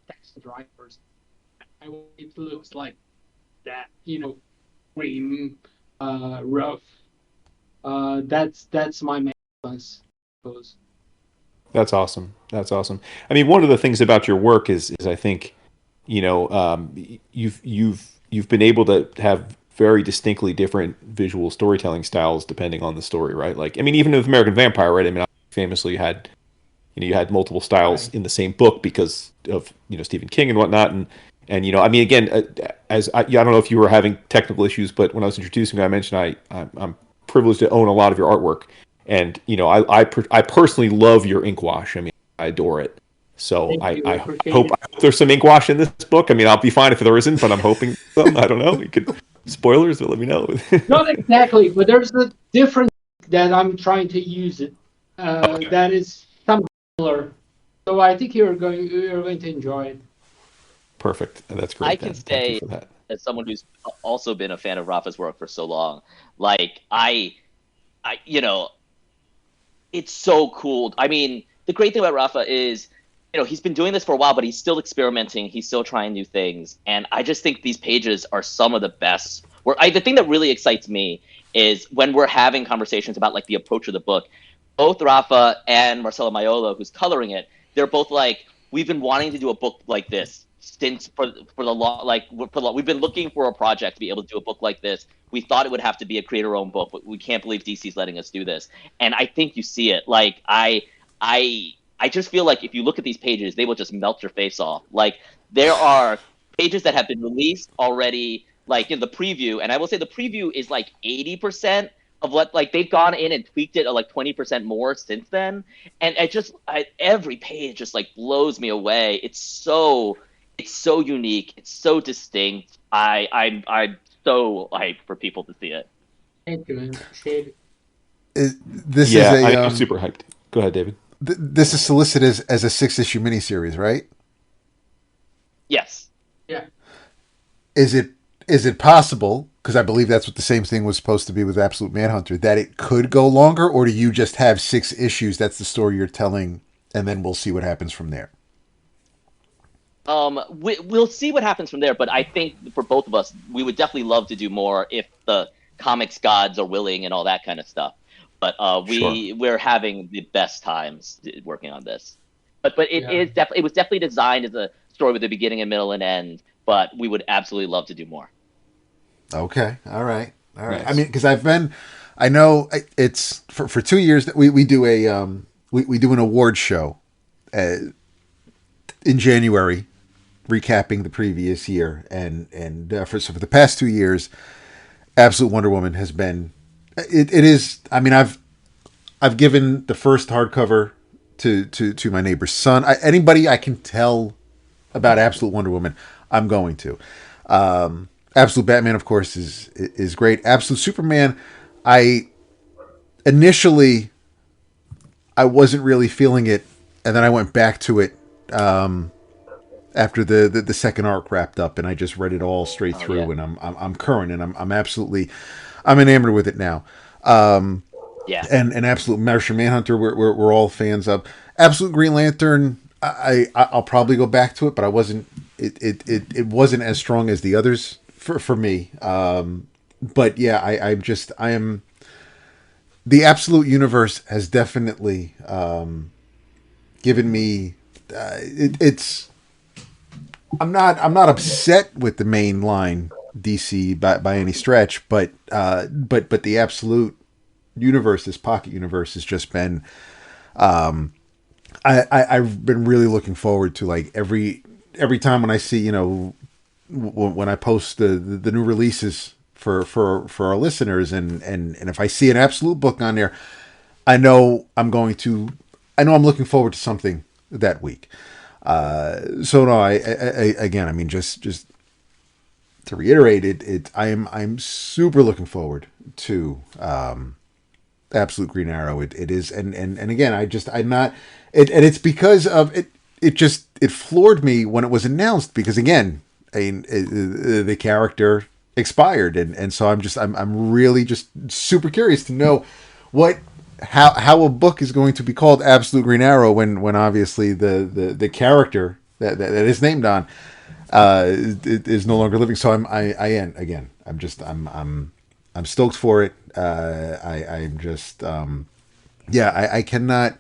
Taxi Drivers. I want it looks like that, grim, rough. That's my main influence, I suppose. That's awesome. That's awesome. I mean, one of the things about your work is I think, you've been able to have very distinctly different visual storytelling styles depending on the story, right? Like, I mean, even with American Vampire, right? I mean, famously you had multiple styles Right. in the same book because of Stephen King and whatnot, and I mean, again, I don't know if you were having technical issues, but when I was introducing you, I mentioned I'm privileged to own a lot of your artwork, and I personally love your ink wash. I mean, I adore it. So Thank you. I appreciate hope it. there's some ink wash in this book. I mean, I'll be fine if there isn't, but I'm hoping some. I don't know. You could spoilers, but let me know. Not exactly, but there's a difference that I'm trying to use it. Okay, That is something similar. So I think you're going to enjoy it. perfect. That's I great. can Then thank you say, for that. as someone who's also been a fan of Rafa's work for so long, like I, it's so cool. I mean, the great thing about Rafa is, he's been doing this for a while, but he's still experimenting. He's still trying new things, and I just think these pages are some of the best. The thing that really excites me is when we're having conversations about like the approach of the book. Both Rafa and Marcelo Maiolo, who's coloring it, they're both like, we've been wanting to do a book like this since for the long we've been looking for a project to be able to do a book like this. We thought it would have to be a creator-owned book, but we can't believe DC's letting us do this. And I think you see it. Like I just feel like if you look at these pages, they will just melt your face off. Like there are pages that have been released already, like in the preview, and I will say the preview is like 80% of what like they've gone in and tweaked it like 20% more since then. And every page just like blows me away. It's so unique. It's so distinct. I'm so hyped for people to see it. Thank you, man. Appreciate it. This is Yeah, a I'm super hyped. Go ahead, David. this is solicited as a 6 issue miniseries, right? Yes. Yeah. Is it possible? Because I believe that's what the same thing was supposed to be with Absolute Manhunter. That it could go longer, or do you just have 6 issues? That's the story you're telling, and then we'll see what happens from there. We'll see what happens from there, but I think for both of us, we would definitely love to do more if the comics gods are willing and all that kind of stuff. But Sure. we're having the best times working on this. But Yeah. it was definitely designed as a story with a beginning, a middle, and end. But we would absolutely love to do more. Okay. All right. All right. I Nice. mean, because I know it's for 2 years that we do we do an award show in January, recapping the previous year, and so for the past 2 years, Absolute Wonder Woman has been it is. I mean, I've given the first hardcover to my neighbor's son. Anybody I can tell about Absolute Wonder Woman, I'm going to. Absolute Batman, of course, is great. Absolute Superman, I initially I wasn't really feeling it, and then I went back to it after the second arc wrapped up, and I just read it all straight through, and I'm current, and I'm absolutely I'm enamored with it now. And Absolute Martian Manhunter, we're all fans of. Absolute Green Lantern, I'll probably go back to it, but I wasn't. It wasn't as strong as the others for me. But yeah, I am. The Absolute Universe has definitely given me. It's. I'm not upset with the main line DC by any stretch, but the Absolute Universe, this Pocket Universe, has just been. I've been really looking forward to, like, every time when I see, when I post the new releases for our listeners, and if I see an Absolute book on there, I know I'm looking forward to something that week. So no, I again, I mean, just to reiterate it, I'm super looking forward to Absolute Green Arrow. It is, and again, I'm not, it's because of it. It floored me when it was announced, because again, the character expired, and so I'm really just super curious to know how a book is going to be called Absolute Green Arrow when obviously the character that is named on is no longer living. So I'm stoked for it. I'm just I cannot,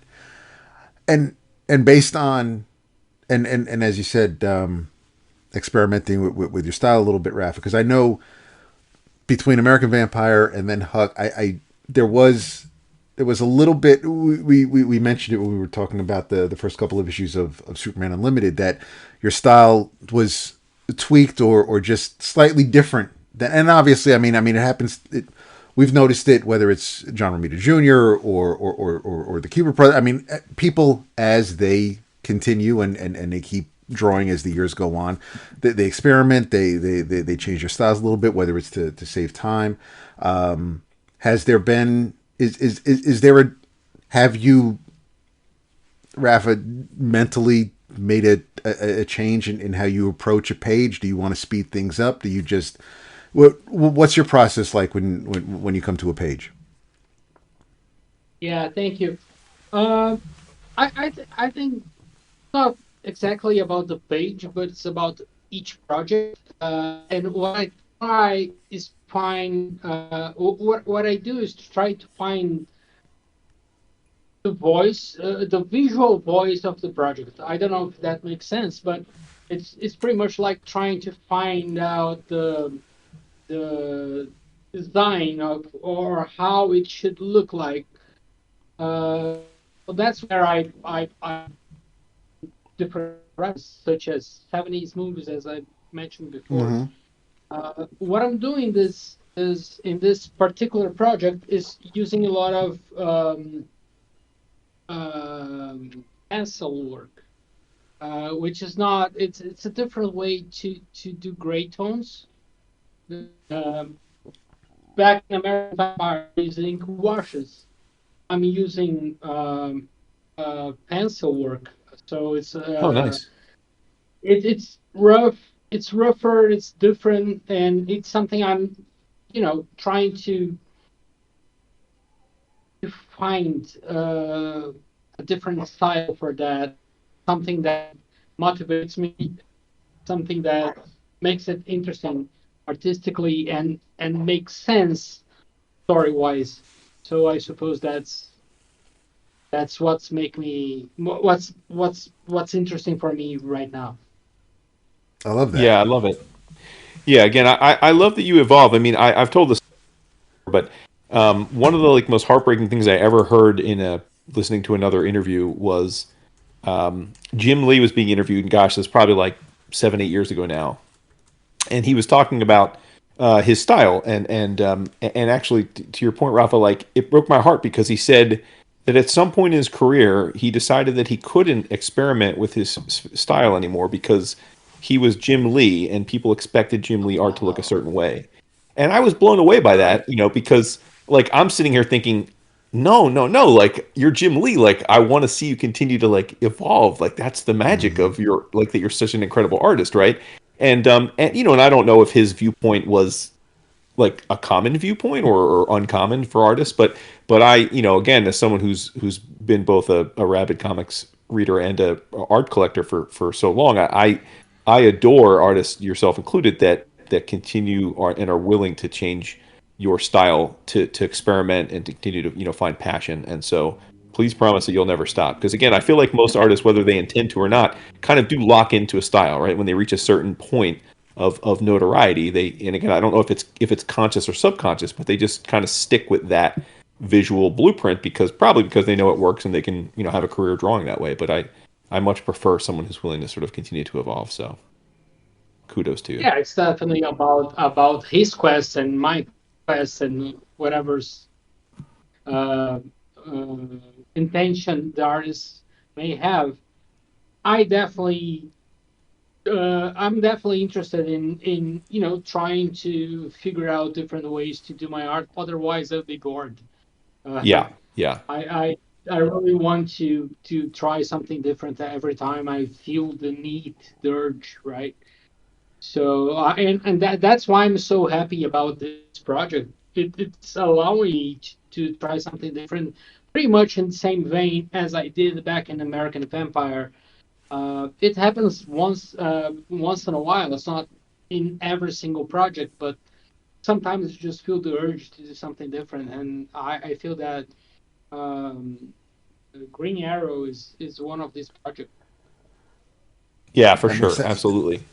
and based on and as you said, experimenting with your style a little bit, Rafa, because I know between American Vampire and then Huck, there was a little bit, we mentioned it when we were talking about the first couple of issues of Superman Unlimited, that your style was tweaked or just slightly different. And obviously, I mean it happens. We've noticed it, whether it's John Romita Jr. or the Cuba Brothers. I mean, people, as they continue and they keep drawing as the years go on, they experiment, they change their styles a little bit, whether it's to save time. Has there been is there have you, Rafa, mentally made a change in how you approach a page? Do you want to speed things up? Do you just what's your process like when you come to a page? Yeah, thank you. I think it's not exactly about the page, but it's about each project. And what I try is find what I do is to try to find the voice, the visual voice of the project. I don't know if that makes sense, but it's pretty much like trying to find out the design of, or how it should look like. So that's where I different references, such as 70s movies, as I mentioned before. Mm-hmm. What I'm doing is in this particular project is using a lot of pencil work, which is not, it's a different way to do gray tones. Back in American Vampire, using washes. I'm using pencil work, so it's Oh, nice. it's rough, it's rougher, it's different, and it's something I'm, trying to find a different style for that, something that motivates me, something that makes it interesting artistically and makes sense story wise. So I suppose that's what's what's interesting for me right now. I love that. Yeah, I love it. Yeah, again, I love that you evolve. I mean, I've told this, but one of the most heartbreaking things I ever heard in listening to another interview was Jim Lee was being interviewed, and gosh, that's probably like 7-8 years ago now, and he was talking about his style, and actually, to your point, Rafa, like, it broke my heart, because he said that at some point in his career he decided that he couldn't experiment with his style anymore, because he was Jim Lee and people expected Jim Lee art to look a certain way. And I was blown away by that, because, like, I'm sitting here thinking, No. Like you're Jim Lee. Like I want to see you continue to like evolve. Like that's the magic Mm-hmm. of your like that you're such an incredible artist, right? And you know, and I don't know if his viewpoint was like a common viewpoint or uncommon for artists, but I, you know, again, as someone who's been both a rabid comics reader and a art collector for so long, I adore artists, yourself included, that continue and are willing to change your style to experiment and to continue to, you know, find passion. And so please promise that you'll never stop, because again, I feel like most artists, whether they intend to or not, kind of do lock into a style, right? When they reach a certain point of notoriety, they, and again, I don't know if it's conscious or subconscious, but they just kind of stick with that visual blueprint because they know it works and they can, you know, have a career drawing that way. But I much prefer someone who's willing to sort of continue to evolve. So kudos to you. Yeah, it's definitely about his quest and my quest and whatever's uh, uh, intention the artist may have. I definitely I'm definitely interested in trying to figure out different ways to do my art. Otherwise, I'll be bored. Uh, Yeah, yeah, I, I I really want to try something different every time I feel the need, the urge, right? So and that's why I'm so happy about this project. It's allowing me to try something different, pretty much in the same vein as I did back in American Vampire. It happens once in a while. It's not in every single project, but sometimes you just feel the urge to do something different, and I feel that um, Green Arrow is one of these projects. yeah, for That makes sure, sense. absolutely.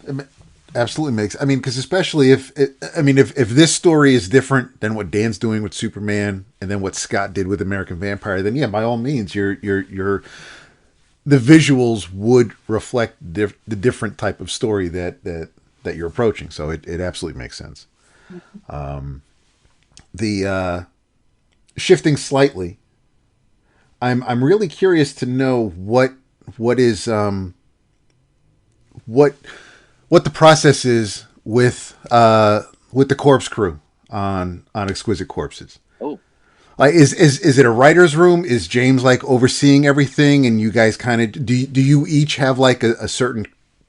Absolutely makes. I mean, because especially if this story is different than what Dan's doing with Superman, and then what Scott did with American Vampire, then yeah, by all means, your the visuals would reflect the different type of story that you're approaching. So it absolutely makes sense. The shifting slightly, I'm really curious to know what is what what the process is with the corpse crew on Exquisite Corpses. Oh, Like, is it a writer's room? Is James like overseeing everything, and you guys kind of do you each have like a certain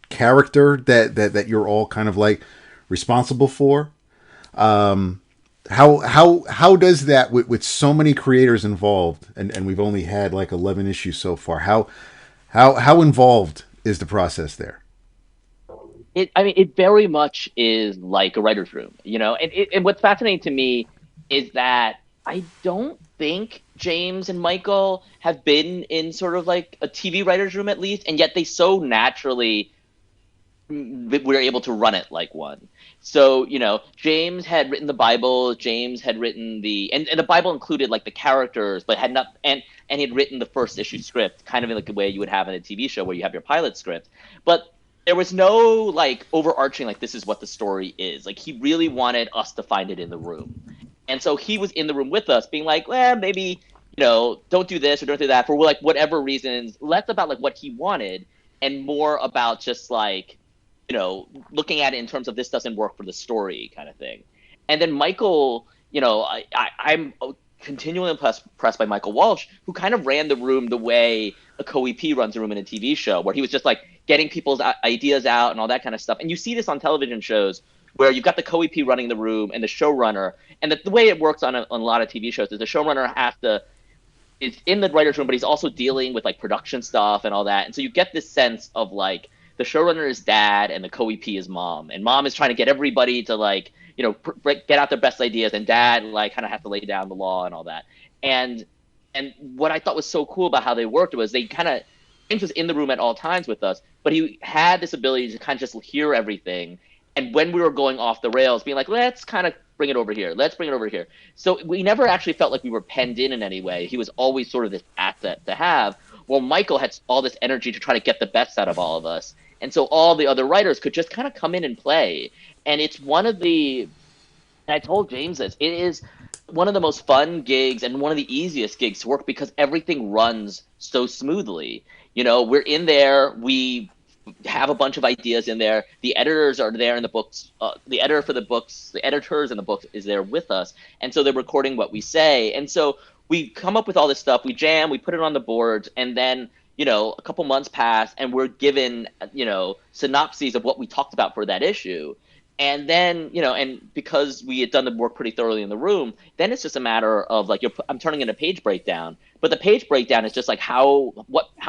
character that you're all kind of like responsible for? How does that with so many creators involved, and we've only had like 11 issues so far? How involved is the process there? I mean, it very much is like a writer's room, you know. And what's fascinating to me is that I don't think James and Michael have been in sort of like a TV writer's room at least, and yet they so naturally we're able to run it like one. So, you know, James had written the Bible, James had written and the Bible included like the characters, but had not and he'd written the first issue script, kind of in like the way you would have in a TV show where you have your pilot script. But there was no like overarching like this is what the story is. Like he really wanted us to find it in the room. And so he was in the room with us being like, well, maybe, you know, don't do this or don't do that for like whatever reasons, less about like what he wanted and more about just like, you know, looking at it in terms of this doesn't work for the story kind of thing. And then Michael, you know, I'm continually impressed by Michael Walsh, who kind of ran the room the way a co-EP runs a room in a TV show, where he was just like getting people's ideas out and all that kind of stuff. And you see this on television shows where you've got the co-EP running the room and the showrunner. And the way it works on a lot of TV shows is the showrunner has to is in the writer's room, but he's also dealing with like production stuff and all that. And so you get this sense of like the showrunner is dad and the co-EP is mom, and mom is trying to get everybody to like, you know, get out their best ideas, and dad like kind of have to lay down the law and all that. And what I thought was so cool about how they worked was they kind of James was in the room at all times with us, but he had this ability to kind of just hear everything. And when we were going off the rails, being like, let's kind of bring it over here. Let's bring it over here. So we never actually felt like we were penned in any way. He was always sort of this asset to have. Well, Michael had all this energy to try to get the best out of all of us. And so all the other writers could just kind of come in and play. And it's one of the, and I told James this, it is one of the most fun gigs and one of the easiest gigs to work because everything runs so smoothly. You know, we're in there, we have a bunch of ideas in there. The editors are there in the books. The editor for the books, the editors in the books is there with us. And so they're recording what we say. And so we come up with all this stuff, we jam, we put it on the boards, and then a couple months pass, and we're given synopses of what we talked about for that issue. And then, and because we had done the work pretty thoroughly in the room, then it's just a matter of like I'm turning in a page breakdown. But the page breakdown is just like how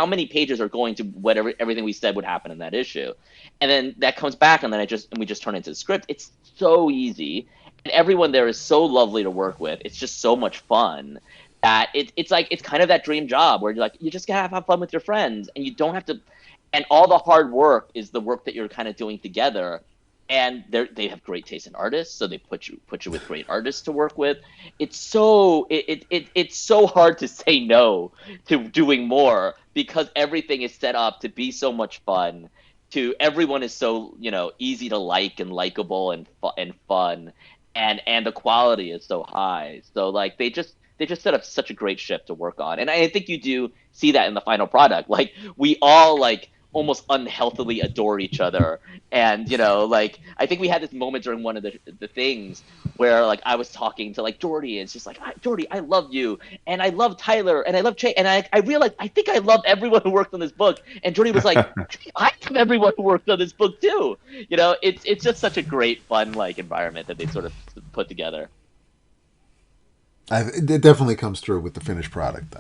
many pages are going to whatever everything we said would happen in that issue, and then that comes back, and then we just turn it into the script. It's so easy, and everyone there is so lovely to work with. It's just so much fun that it's like it's kind of that dream job where you're like you just gotta have fun with your friends, and you don't have to, and all the hard work is the work that you're kind of doing together. And they have great taste in artists, so they put you with great artists to work with. It's so it's so hard to say no to doing more because everything is set up to be so much fun. Everyone is so easy to like and likable and fun, and the quality is so high. So like they just set up such a great ship to work on, and I think you do see that in the final product. Like we all like almost unhealthily adore each other, and like I think we had this moment during one of the things where like I was talking to like Jordy, and it's just like, Jordy, I love you, and I love Tyler, and I love Che, and I realized I think I loved everyone who worked on this book, and Jordy was like, I love everyone who worked on this book too. It's just such a great fun like environment that they sort of put together. It definitely comes through with the finished product.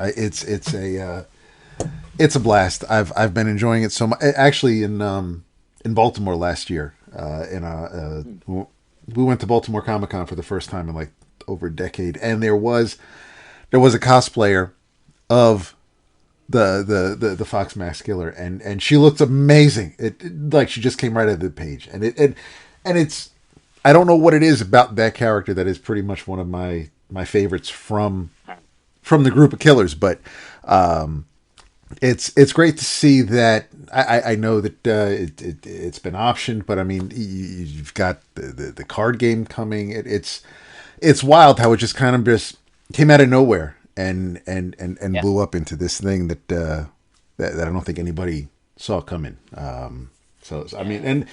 It's a blast. I've been enjoying it so much. Actually, in Baltimore last year, we went to Baltimore Comic-Con for the first time in like over a decade, and there was a cosplayer of the Fox Mask Killer, and she looked amazing. Like she just came right out of the page, and it's I don't know what it is about that character that is pretty much one of my favorites from the group of killers, but. It's great to see that. I know that it's been optioned, but I mean you've got the card game coming. It's wild how it just kind of just came out of nowhere and blew up into this thing that I don't think anybody saw coming. So I mean, and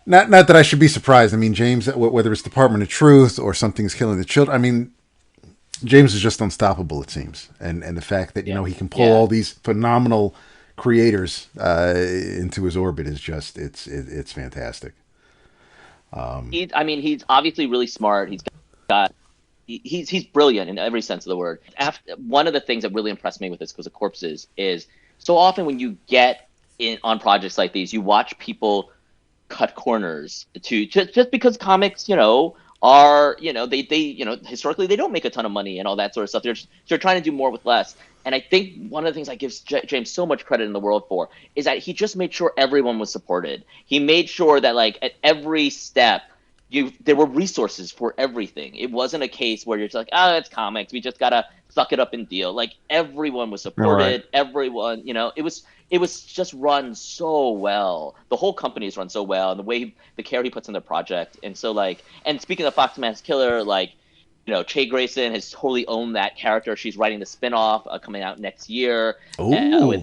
not that I should be surprised. I mean, James, whether it's Department of Truth or Something's Killing the Children, I mean. James is just unstoppable, it seems, and the fact that he can pull all these phenomenal creators into his orbit is just it's fantastic. He's obviously really smart. He's brilliant in every sense of the word. One of the things that really impressed me with this because of Corpses is so often when you get in on projects like these, you watch people cut corners to just because comics, are they historically they don't make a ton of money and all that sort of stuff. They're trying to do more with less. And I think one of the things I give James so much credit in the world for is that he just made sure everyone was supported. He made sure that like at every step there were resources for everything. It wasn't a case where you're just like, it's comics, we just gotta suck it up and deal. Like everyone was supported. Right. Everyone, it was just run so well. The whole company is run so well, and the way the care he puts in the project. And so like, and speaking of Fox Mask Killer, like, Che Grayson has totally owned that character. She's writing the spinoff coming out next year. If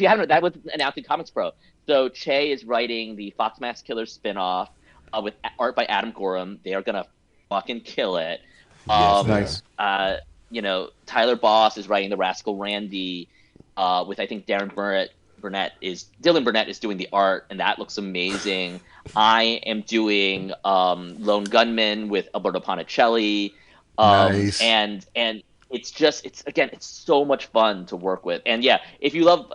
you haven't, that was announced in Comics Pro. So Che is writing the Fox Mask Killer spinoff with art by Adam Gorham. They are gonna fucking kill it. Yes, nice. Tyler Boss is writing the Rascal Randy. With I think Dylan Burnett is doing the art, and that looks amazing. I am doing Lone Gunman with Alberto Ponticelli, nice. and it's so much fun to work with. And yeah, if you love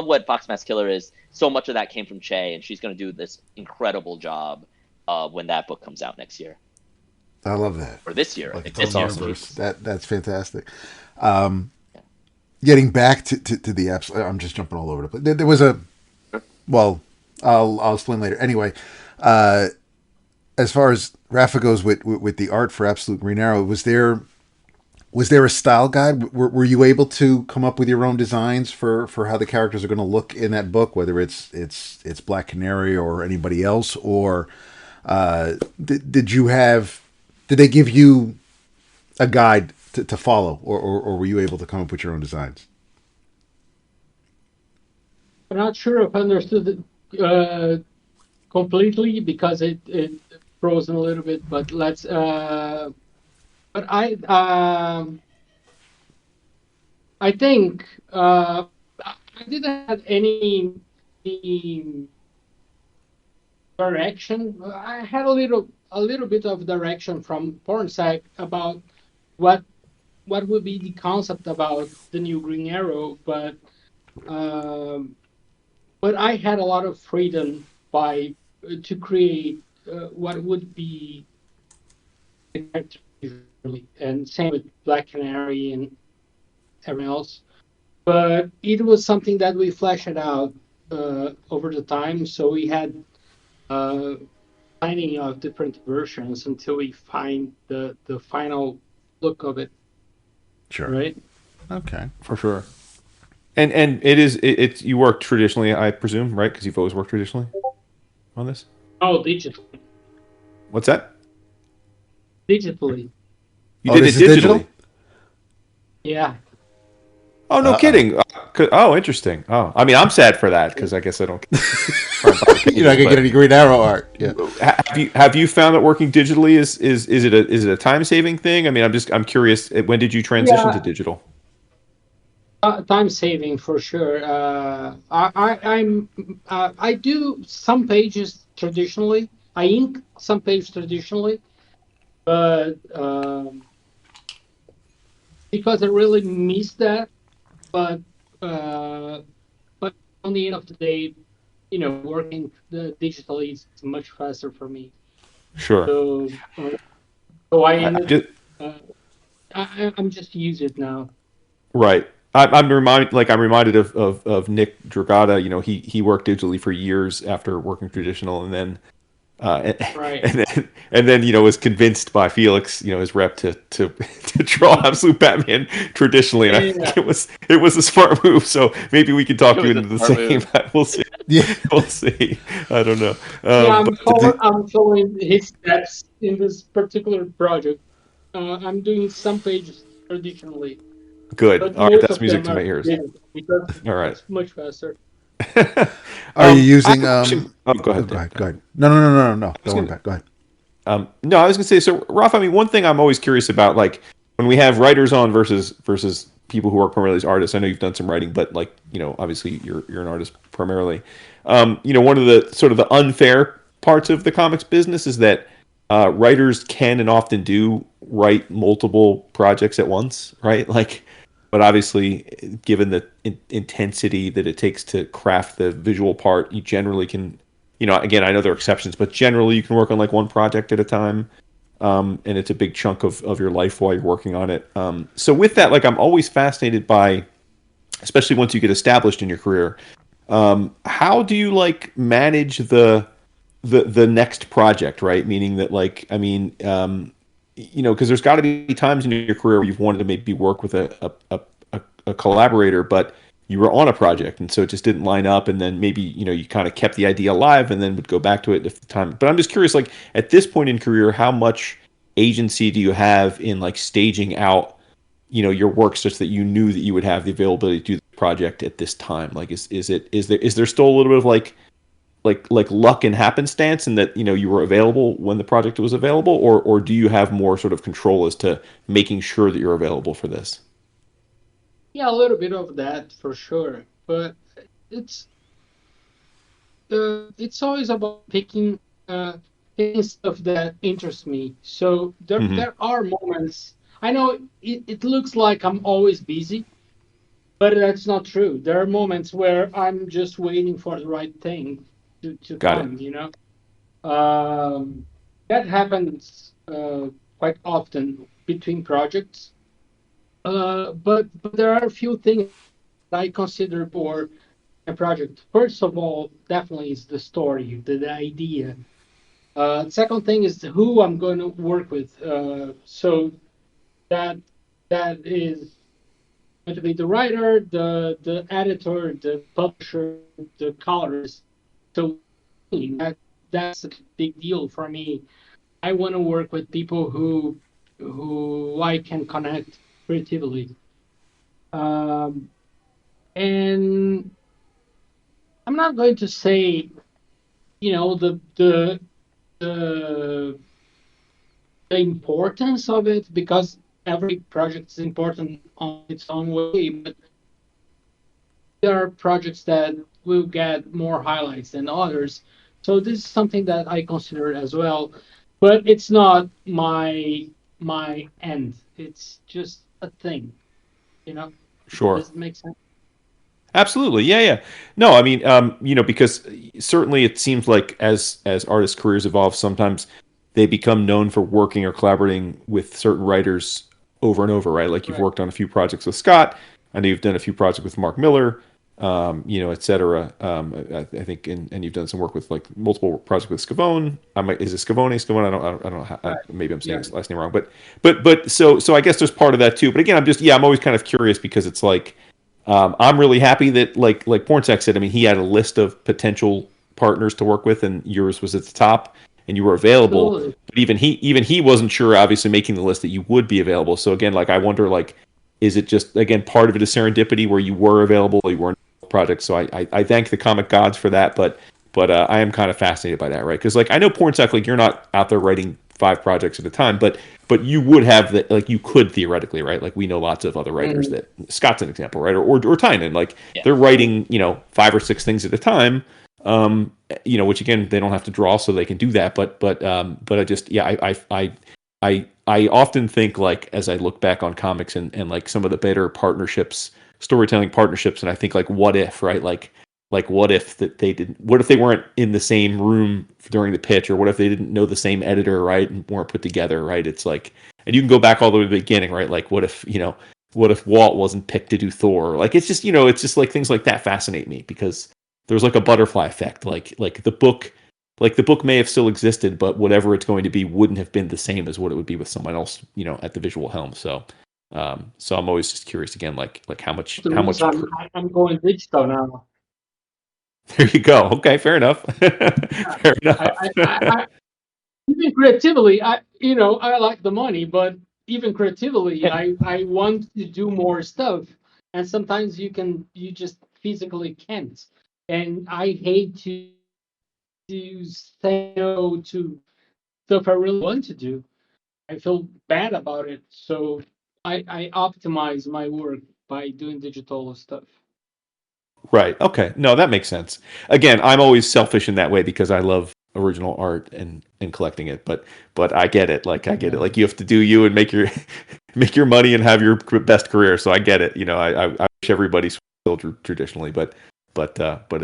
what Fox Mask Killer is, so much of that came from Che, and she's going to do this incredible job when that book comes out next year. I love that. Or this year. Like That's awesome. That's fantastic. Getting back to the apps, I'm just jumping all over the place. There was I'll explain later. Anyway, as far as Rafa goes with the art for Absolute Green Arrow, was there a style guide? Were you able to come up with your own designs for how the characters are going to look in that book, whether it's Black Canary or anybody else, or did they give you a guide to follow, or were you able to come up with your own designs? I'm not sure if I understood it completely because it frozen a little bit, but let's. but I think I didn't have any direction. I had a little bit of direction from Pornsak about what would be the concept about the new Green Arrow, um, but I had a lot of freedom by to create what would be the character visually, and same with Black Canary and everyone else. But it was something that we fleshed out over the time, so we had uh, plenty of different versions until we find the final look of it. Sure. Right? Okay. For sure. And it's you work traditionally, I presume, right? Because you've always worked traditionally on this. Oh, digitally. What's that? Digitally. You Oh, did this it is digitally. digital? Yeah. Oh, no kidding. Oh, interesting. Oh, I mean, I'm sad for that because I guess I don't. You're not gonna get any Green Arrow art. Yeah. Have you found that working digitally is it a time saving thing? I mean, I'm curious. When did you transition to Yeah. digital? Time saving for sure. I do some pages traditionally. I ink some pages traditionally, but because I really miss that. But uh, but on the end of the day, working digitally is much faster for me. Sure. So I I ended. just, Uh, I'm just use it now. right. I'm reminded of Nick Dragata. You know, he worked digitally for years after working traditional, and then and, Right. and then was convinced by Felix, his rep, to to draw Absolute Batman traditionally, and I Yeah. think it was a smart move. So maybe we can talk It you was a into the smart same. move. We'll see. Yeah. We'll see. I don't know. Yeah, But I'm following his steps in this particular project. I'm doing some pages traditionally, good. but All right, most that's of music them to my are ears. digital because All right. it's much faster. Are you I have using a question. Oh, go Oh, ahead, go Dan. ahead. Go ahead. No. I was Don't worry gonna, about it. Go ahead. no, I was gonna say. So, Rafa, I mean, one thing I'm always curious about, like when we have writers on versus people who work primarily as artists. I know you've done some writing, but like obviously you're an artist primarily. One of the sort of the unfair parts of the comics business is that writers can and often do write multiple projects at once, right? Like, but obviously, given the intensity that it takes to craft the visual part, you generally can, again, I know there are exceptions, but generally you can work on like one project at a time. And it's a big chunk of your life while you're working on it. So with that, like I'm always fascinated by, especially once you get established in your career, how do you like manage the next project, right? Meaning that like, I mean, because there's got to be times in your career where you've wanted to maybe work with a collaborator, but you were on a project and so it just didn't line up, and then maybe you kind of kept the idea alive and then would go back to it if the time. But I'm just curious, like at this point in career, how much agency do you have in like staging out your work such that you knew that you would have the availability to do the project at this time? Like is there still a little bit of like luck and happenstance and that you were available when the project was available, or do you have more sort of control as to making sure that you're available for this? Yeah, a little bit of that for sure, but it's it's always about picking stuff that interests me. So Hmm. there are moments. I know it looks like I'm always busy, but that's not true. There are moments where I'm just waiting for the right thing to Got it. come, that happens quite often between projects. But there are a few things that I consider for a project. First of all, definitely is the story, the idea. Second thing is who I'm going to work with. So that that is going to be the writer, the editor, the publisher, the colorist. So that's a big deal for me. I want to work with people who I can connect creatively. Um, and I'm not going to say, the the importance of it, because every project is important on its own way, but there are projects that will get more highlights than others. So this is something that I consider as well, but it's not my end. It's just a thing, you know. Sure. Does it make sense? Absolutely. Yeah, yeah. No, I mean, because certainly it seems like as artists' careers evolve, sometimes they become known for working or collaborating with certain writers over and over, right? Like you've Right. worked on a few projects with Scott. I know you've done a few projects with Mark Miller, et cetera. I think, and you've done some work with like multiple projects with Scavone. Is it Scavone? Scavone? I don't know. Right. Maybe I'm saying Yeah. his last name wrong, but so I guess there's part of that too. But again, I'm always kind of curious because it's like. I'm really happy that like Pornsak said. I mean, he had a list of potential partners to work with, and yours was at the top, and you were available. Absolutely. But even he wasn't sure, obviously, making the list that you would be available. So again, like I wonder, like, is it just again part of it is serendipity where you were available, you weren't on the project. So I thank the comic gods for that, but I am kind of fascinated by that, right? Because like I know Pornsak, like you're not out there writing 5 projects at a time, but you would have that, like you could theoretically, right? Like we know lots of other writers Mhm. that Scott's an example, right? Or Tynan, like Yeah. they're writing 5 or 6 things at a time. Which again they don't have to draw, so they can do that. But I just I often think like as I look back on comics and like some of the better partnerships, storytelling partnerships, and I think like what if, right? Like what if that they didn't, what if they weren't in the same room during the pitch, or what if they didn't know the same editor, right, and weren't put together, right? It's like, and you can go back all the way to the beginning, right? Like what if Walt wasn't picked to do Thor? Like it's just like things like that fascinate me because there's like a butterfly effect. Like the book may have still existed, but whatever it's going to be wouldn't have been the same as what it would be with someone else, at the visual helm. So I'm always just curious again, like how much The how reason much I'm going digital now. there you go. Okay, fair enough. Fair I, enough. I, I, I even creatively, I like the money, but even creatively, I want to do more stuff, and sometimes you just physically can't, and I hate to say no to stuff I really want to do. I feel bad about it, so I optimize my work by doing digital stuff. Right. Okay. No, that makes sense. Again, I'm always selfish in that way because I love original art and collecting it. But I get it. Like I get it. Like you have to do you and make your make your money and have your best career. So I get it. I wish everybody's still traditionally, but it's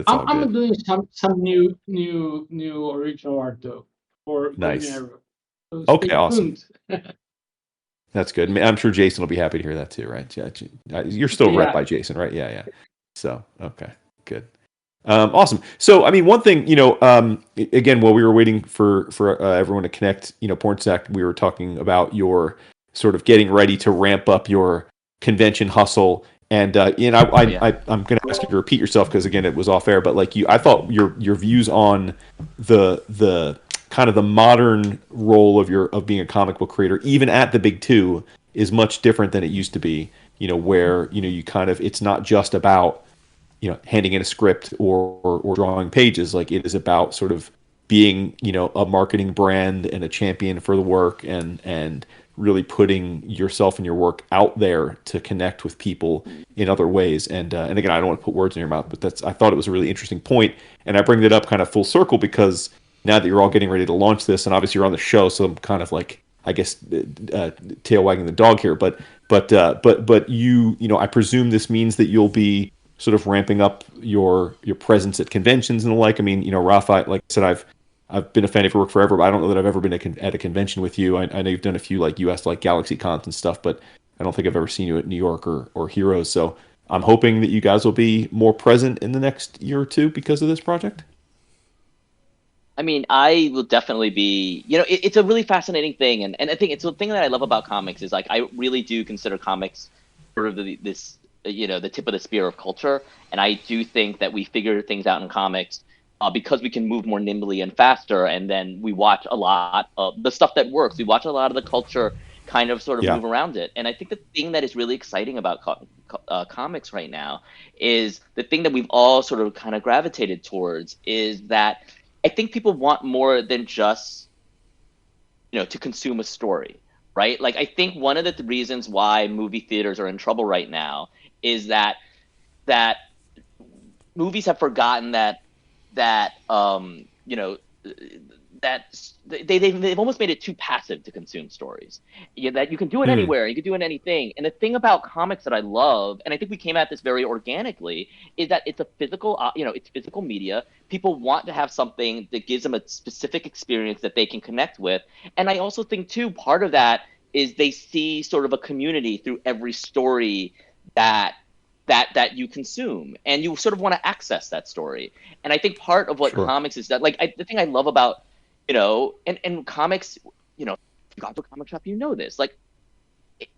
all I'm good. doing some new original art though for the Nice. narrative. So Okay. stay Awesome. tuned. That's good. I'm sure Jason will be happy to hear that too, right? Yeah. You're still rep Yeah. by Jason, right? Yeah. Yeah. So okay. Good. Awesome. So, I mean, one thing, again, while we were waiting for everyone to connect, Pornsak, we were talking about your sort of getting ready to ramp up your convention hustle, and Oh yeah. I'm going to ask you to repeat yourself because again, it was off air, but like I thought your views on the kind of the modern role of being a comic book creator, even at the big two, is much different than it used to be. Where you kind of it's not just about handing in a script or drawing pages. Like it is about sort of being a marketing brand and a champion for the work and really putting yourself and your work out there to connect with people in other ways. And again, I don't want to put words in your mouth, but I thought it was a really interesting point, and I bring that up kind of full circle because now that you're all getting ready to launch this, and obviously you're on the show, so I'm kind of like I guess tail wagging the dog here, but I presume this means that you'll be sort of ramping up your presence at conventions and the like. I mean, Rafa, like I said, I've been a fan of your work forever, but I don't know that I've ever been at a convention with you. I know you've done a few like U.S. like Galaxy Cons and stuff, but I don't think I've ever seen you at New York or Heroes. So I'm hoping that you guys will be more present in the next year or two because of this project. I mean, I will definitely be, it's a really fascinating thing. And I think it's the thing that I love about comics is like, I really do consider comics sort of this, the tip of the spear of culture. And I do think that we figure things out in comics because we can move more nimbly and faster. And then we watch a lot of the stuff that works. We watch a lot of the culture kind of sort of Yeah. move around it. And I think the thing that is really exciting about comics right now is the thing that we've all sort of kind of gravitated towards is that I think people want more than just to consume a story, right? Like, I think one of the reasons why movie theaters are in trouble right now is that movies have forgotten that that they've almost made it too passive to consume stories. That you can do it anywhere, you can do it in anything. And the thing about comics that I love, and I think we came at this very organically, is that it's a physical, it's physical media. People want to have something that gives them a specific experience that they can connect with. And I also think too, part of that is they see sort of a community through every story that you consume, and you sort of want to access that story. And I think part of what comics is that, like, the thing I love about, and comics, if you got to a comic shop, this, like,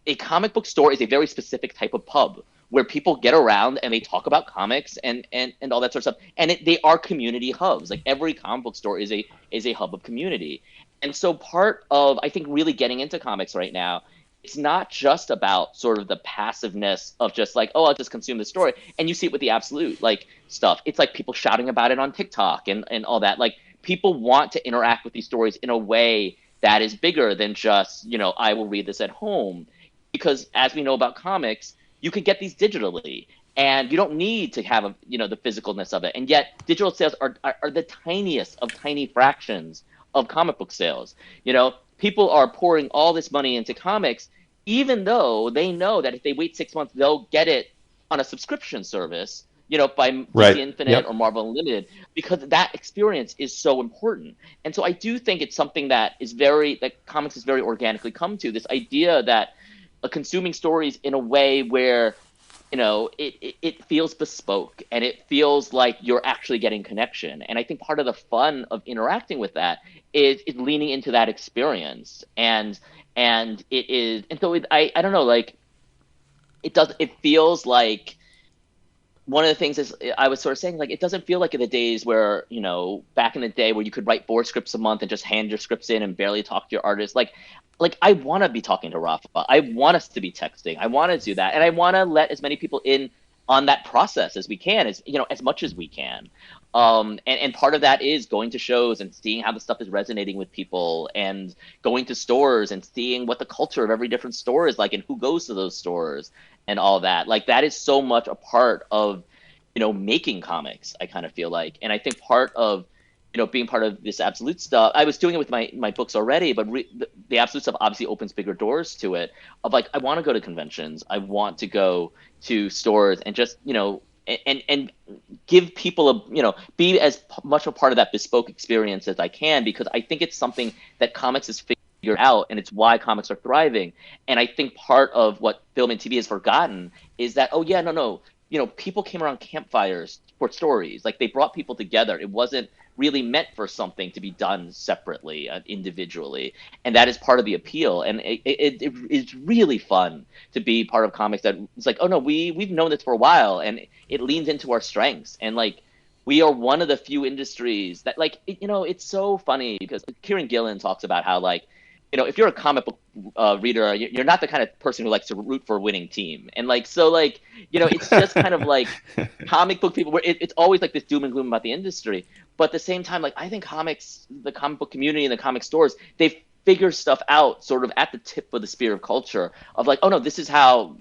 a comic book store is a very specific type of pub where people get around and they talk about comics and all that sort of stuff. And they are community hubs. Like, every comic book store is a hub of community. And so part of, I think, really getting into comics right now, it's not just about sort of the passiveness of just like, oh, I'll just consume the story. And you see it with the Absolute, like, stuff. It's like people shouting about it on TikTok and all that. Like, people want to interact with these stories in a way that is bigger than just, I will read this at home. Because as we know about comics, you can get these digitally, and you don't need to have the physicalness of it. And yet digital sales are the tiniest of tiny fractions of comic book sales. People are pouring all this money into comics, even though they know that if they wait 6 months, they'll get it on a subscription service, by DC Infinite or Marvel Unlimited, because that experience is so important. And so I do think it's something that comics has very organically come to, this idea that consuming stories in a way where, it feels bespoke and it feels like you're actually getting connection. And I think part of the fun of interacting with that is leaning into that experience. And it is, and so I don't know, like, it feels like, one of the things is, I was sort of saying, like, it doesn't feel like in the days where, back in the day where you could write 4 scripts a month and just hand your scripts in and barely talk to your artist. Like I want to be talking to Rafa. I want us to be texting. I want to do that. And I want to let as many people in on that process as we can, as much as we can. And part of that is going to shows and seeing how the stuff is resonating with people, and going to stores and seeing what the culture of every different store is like and who goes to those stores and all that. Like, that is so much a part of, making comics, I kind of feel like. And I think part of, being part of this Absolute stuff, I was doing it with my books already, but the Absolute stuff obviously opens bigger doors to it, of like, I want to go to conventions. I want to go to stores and just, and give people be as much a part of that bespoke experience as I can, because I think it's something that comics has figured out, and it's why comics are thriving. And I think part of what film and TV has forgotten is that, people came around campfires for stories. Like, they brought people together. It wasn't really meant for something to be done separately, individually. And that is part of the appeal. And it's really fun to be part of comics that it's like, oh no, we've known this for a while, and it leans into our strengths. And like, we are one of the few industries that, like, it's so funny because Kieran Gillen talks about how, like, if you're a comic book reader, you're not the kind of person who likes to root for a winning team. And like, so like, it's just kind of like comic book people where it's always like this doom and gloom about the industry. But at the same time, like, I think the comic book community and the comic stores, they've figured stuff out sort of at the tip of the spear of culture of like, oh no, this is how,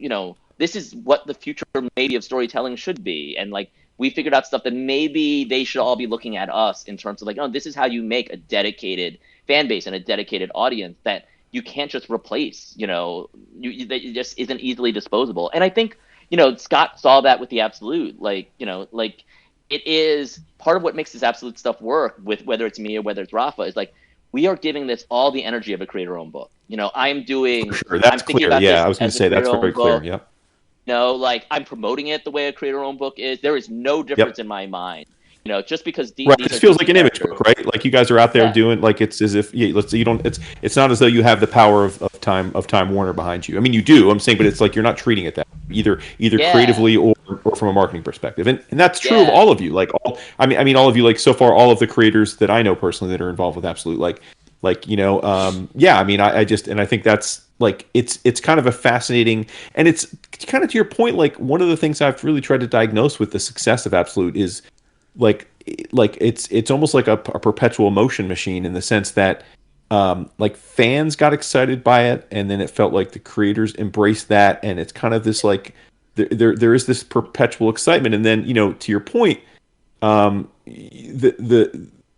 this is what the future maybe of storytelling should be. And like, we figured out stuff that maybe they should all be looking at us in terms of like, oh, this is how you make a dedicated fan base and a dedicated audience that you can't just replace, that it just isn't easily disposable. And I think, Scott saw that with the Absolute, like, like, it is part of what makes this Absolute stuff work, with whether it's me or whether it's Rafa, is like, we are giving this all the energy of a creator-owned book. I'm doing, sure, that's I'm thinking clear. about Yeah, this I was going to as a say that's very creator-owned clear. book. Yep. Like, I'm promoting it the way a creator-owned book is. There is no difference in my mind. Just because right, it feels like an image book, right? Like, you guys are out there doing, like, it's as if it's not as though you have the power of Time Warner behind you. I mean, you do. I'm saying, but it's like you're not treating it that either creatively or from a marketing perspective, and that's true of all of you. Like, I mean, all of you, like, so far, all of the creators that I know personally that are involved with Absolute, I mean, I think that's, like, it's kind of a fascinating, and it's kind of to your point, like, one of the things I've really tried to diagnose with the success of Absolute is like it's almost like a perpetual motion machine, in the sense that like fans got excited by it, and then it felt like the creators embraced that, and it's kind of this like there is this perpetual excitement, and then to your point,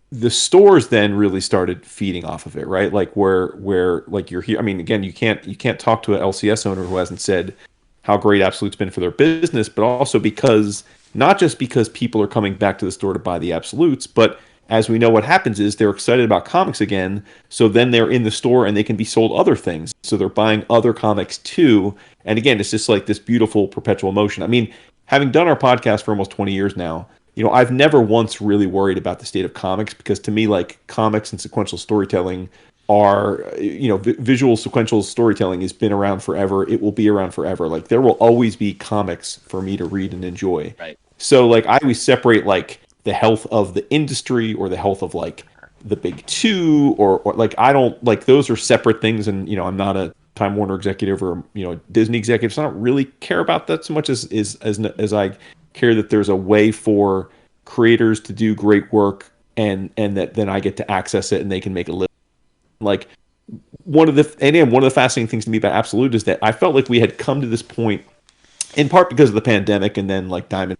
the stores then really started feeding off of it, right? Like where like you're here. I mean, again, you can't talk to an LCS owner who hasn't said how great Absolute's been for their business, but also because not just because people are coming back to the store to buy the Absolutes, but as we know, what happens is they're excited about comics again, so then they're in the store and they can be sold other things. So they're buying other comics too. And again, it's just like this beautiful perpetual motion. I mean, having done our podcast for almost 20 years now, I've never once really worried about the state of comics, because to me, like, comics and sequential storytelling are, visual sequential storytelling has been around forever. It will be around forever. Like, there will always be comics for me to read and enjoy. Right. So, like, I always separate, like, the health of the industry or the health of, like, the big two, or like, I don't, like, those are separate things. And, I'm not a Time Warner executive or, Disney executive, so I don't really care about that so much as I care that there's a way for creators to do great work, and that then I get to access it and they can make a living. Like, one of the fascinating things to me about Absolute is that I felt like we had come to this point, in part because of the pandemic and then like Diamond,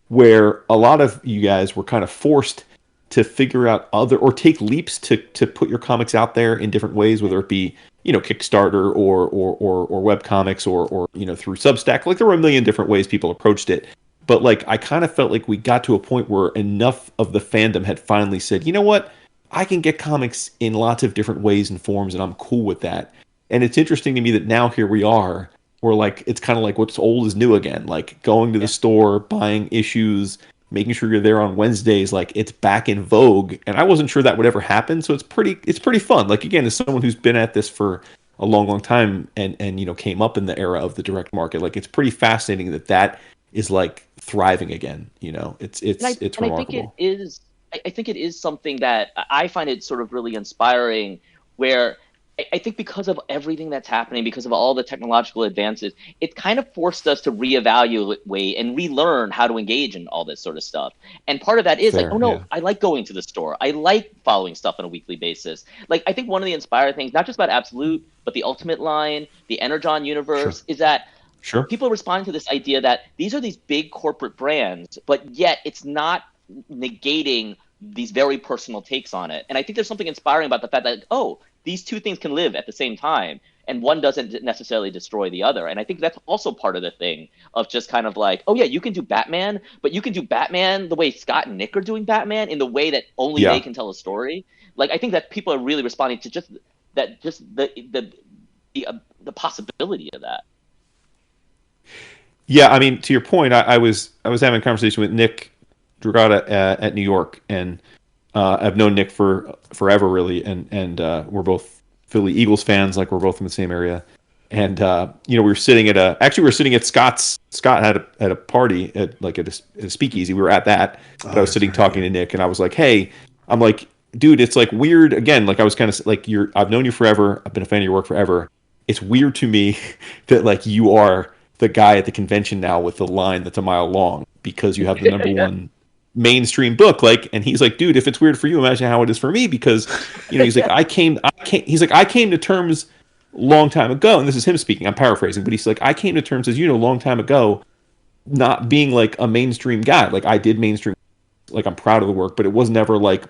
where a lot of you guys were kind of forced to figure out or take leaps to put your comics out there in different ways, whether it be Kickstarter or web comics or through Substack. Like, there were a million different ways people approached it. But like, I kind of felt like we got to a point where enough of the fandom had finally said, you know what, I can get comics in lots of different ways and forms, and I'm cool with that. And it's interesting to me that now here we are, where like, it's kind of like what's old is new again. Like, going to the store, buying issues, making sure you're there on Wednesdays, like, it's back in vogue. And I wasn't sure that would ever happen, so it's pretty fun. Like, again, as someone who's been at this for a long time and came up in the era of the direct market, like, it's pretty fascinating that is like thriving again. It's remarkable. I think it is something that I find it sort of really inspiring, where I think because of everything that's happening, because of all the technological advances, it kind of forced us to reevaluate and relearn how to engage in all this sort of stuff. And part of that is Fair, like, oh no, yeah. I like going to the store. I like following stuff on a weekly basis. Like, I think one of the inspiring things, not just about Absolute, but the Ultimate line, the Energon universe, is that Sure. people respond to this idea that these are these big corporate brands, but yet it's not negating these very personal takes on it. And I think there's something inspiring about the fact that, oh, these two things can live at the same time, and one doesn't necessarily destroy the other. And I think that's also part of the thing of just kind of like, oh yeah, you can do Batman, but you can do Batman the way Scott and Nick are doing Batman, in the way that only they can tell a story. Like, I think that people are really responding to just the possibility of that. Yeah, I mean, to your point, I was having a conversation with Nick Dragata at New York, and I've known Nick for forever, really, and we're both Philly Eagles fans. Like, we're both in the same area, and we were sitting at Scott's. Scott had a party at a speakeasy. We were at that, but I was sitting talking to Nick, and I was like, hey, I'm like, dude, it's like weird. Again, like, I was kind of like, I've known you forever. I've been a fan of your work forever. It's weird to me that like you are the guy at the convention now with the line that's a mile long, because you have the number one mainstream book. Like, and he's like, dude, if it's weird for you, imagine how it is for me, because he's like, I came to terms long time ago, and this is him speaking, I'm paraphrasing, but he's like, I came to terms, as long time ago, not being like a mainstream guy. Like, I did mainstream, like, I'm proud of the work, but it was never like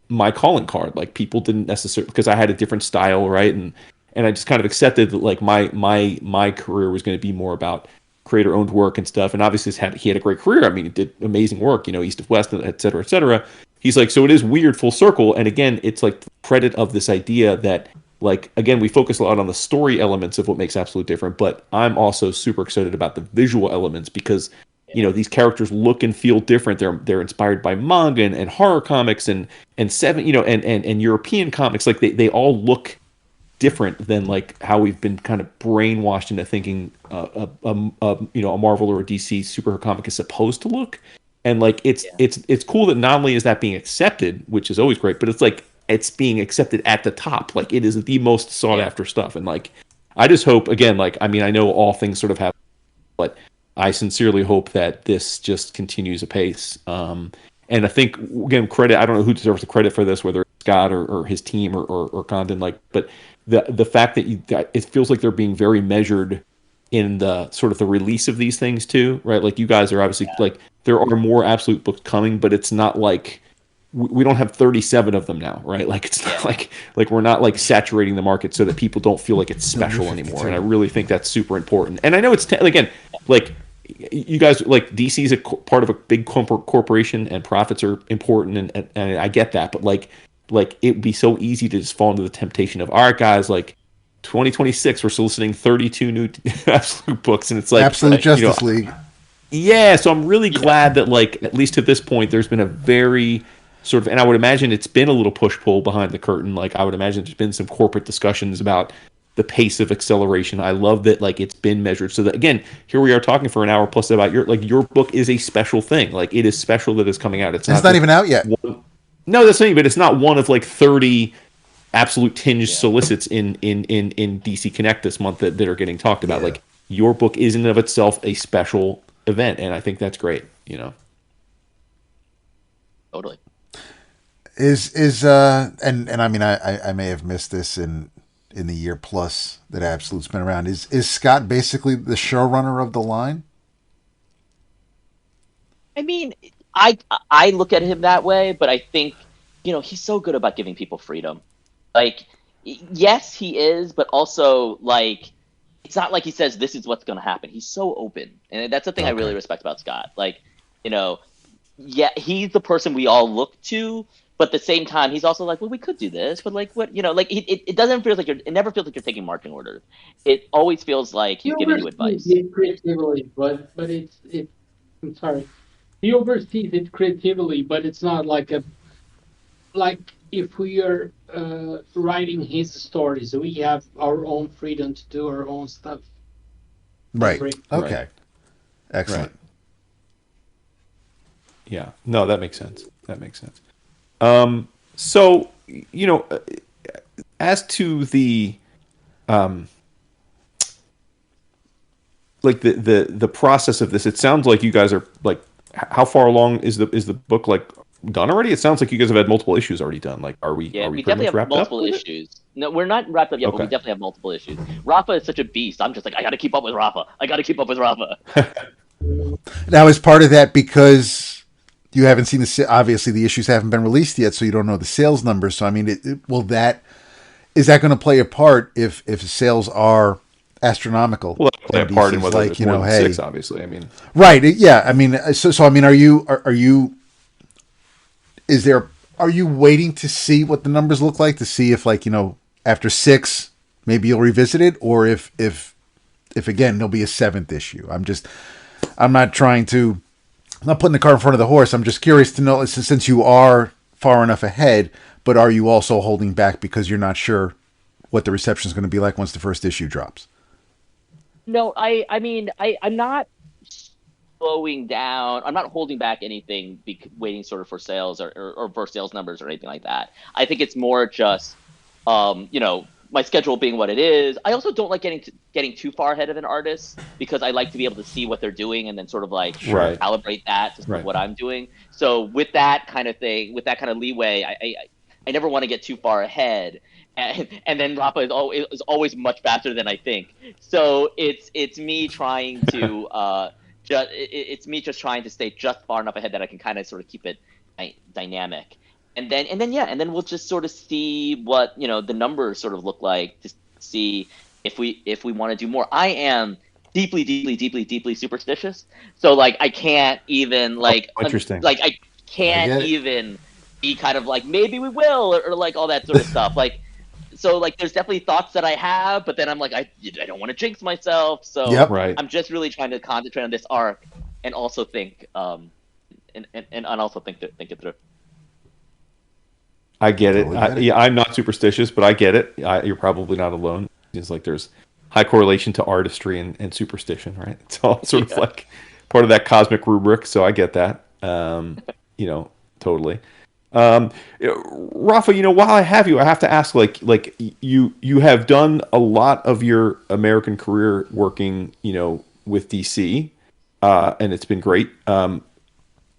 my calling card. Like, people didn't necessarily, because I had a different style, right? And I just kind of accepted that like my career was going to be more about creator-owned work and stuff. And obviously he had a great career. I mean, he did amazing work, East of West, et cetera, et cetera. He's like, so it is weird full circle. And again, it's like the credit of this idea that, like, again, we focus a lot on the story elements of what makes Absolute different, but I'm also super excited about the visual elements, because these characters look and feel different. They're inspired by manga and horror comics and European comics. Like, they all look different than like how we've been kind of brainwashed into thinking a Marvel or a DC superhero comic is supposed to look. And like, it's cool that not only is that being accepted, which is always great, but it's like, it's being accepted at the top. Like, it is the most sought after stuff. And like, I just hope, again, like, I mean, I know all things sort of happen, but I sincerely hope that this just continues apace. And I think, again, credit, I don't know who deserves the credit for this, whether it's Scott or his team or Condon, like, but the fact that it feels like they're being very measured in the sort of the release of these things too, right? Like you guys are obviously like there are more absolute books coming, but it's not like we don't have 37 of them now, right? Like it's not like we're not like saturating the market so that people don't feel like it's special anymore. And I really think that's super important. And I know it's again, like you guys, like DC is a part of a big corporation and profits are important, and I get that, but like it'd be so easy to just fall into the temptation of, all right, guys, like 2026, we're soliciting 32 new absolute books, and it's like Absolute Justice League. Yeah, so I'm really glad that, like, at least to this point, there's been a very sort of, and I would imagine it's been a little push-pull behind the curtain. Like, I would imagine there's been some corporate discussions about the pace of acceleration. I love that, like, it's been measured. So that, again, here we are talking for an hour plus about your book is a special thing. Like, it is special that it's coming out. It's not even out yet. No, that's not, but it's not one of, like, 30 absolute tinge solicits in DC Connect this month that are getting talked about. Like, your book is in and of itself a special event, and I think that's great, you know. Totally. And I mean I may have missed this in the year plus that Absolute's been around. Is Scott basically the showrunner of the line? I mean, I look at him that way, but I think, you know, he's so good about giving people freedom. Like, yes, he is, but also, like, it's not like he says this is what's going to happen. He's so open, and that's the thing I really respect about Scott. Like, you know, yeah, he's the person we all look to, but at the same time, he's also like, well, we could do this, but like, what, you know, like it doesn't feel like it never feels like you're taking marching orders. It always feels like he's giving you advice. Creatively, but it's I'm sorry. He oversees it creatively, but it's not like if we are writing his stories, we have our own freedom to do our own stuff. Right. Okay. Right. Excellent. Right. Yeah. No, that makes sense. So, you know, as to the like the process of this, it sounds like you guys are like, how far along is the book, like, done already? It sounds like you guys have had multiple issues already done. Like, are we? Yeah, are we pretty definitely much have wrapped multiple up issues. No, we're not wrapped up yet, but we definitely have multiple issues. Rafa is such a beast. I'm just like, I got to keep up with Rafa. Now, is part of that because you haven't seen obviously the issues haven't been released yet, so you don't know the sales numbers. So I mean, is that going to play a part if sales are astronomical? Well, play a part in whether like, it's more than 6, obviously. I mean, right? Yeah, I mean, so I mean, are you waiting to see what the numbers look like to see if, like, you know, after 6 maybe you'll revisit it, or if again there'll be a 7th issue? I'm not putting the cart in front of the horse. I'm just curious to know, since you are far enough ahead, but are you also holding back because you're not sure what the reception is going to be like once the first issue drops? No, I mean, I'm not slowing down. I'm not holding back anything, waiting sort of for sales or for sales numbers or anything like that. I think it's more just, you know, my schedule being what it is. I also don't like getting too far ahead of an artist, because I like to be able to see what they're doing and then sort of like calibrate that to sort of what I'm doing. So with that kind of thing, with that kind of leeway, I never want to get too far ahead. And then Rafa is always much faster than I think. So it's me trying to it's me just trying to stay just far enough ahead that I can kind of sort of keep it dynamic. And then we'll just sort of see what, you know, the numbers sort of look like, to see if we want to do more. I am deeply superstitious. So like I can't even like interesting. Like I can't even be kind of like, maybe we will, or like all that sort of stuff. Like, so like there's definitely thoughts that I have, but then I'm like, I don't want to jinx myself. So I'm just really trying to concentrate on this arc and also think and also think it through. I get it. I'm not superstitious, but I get it. You're probably not alone. It's like there's high correlation to artistry and superstition, right? It's all sort of like part of that cosmic rubric. So I get that. You know, totally. Rafa, you know, while I have you, I have to ask, like you have done a lot of your American career working, you know, with DC, and it's been great.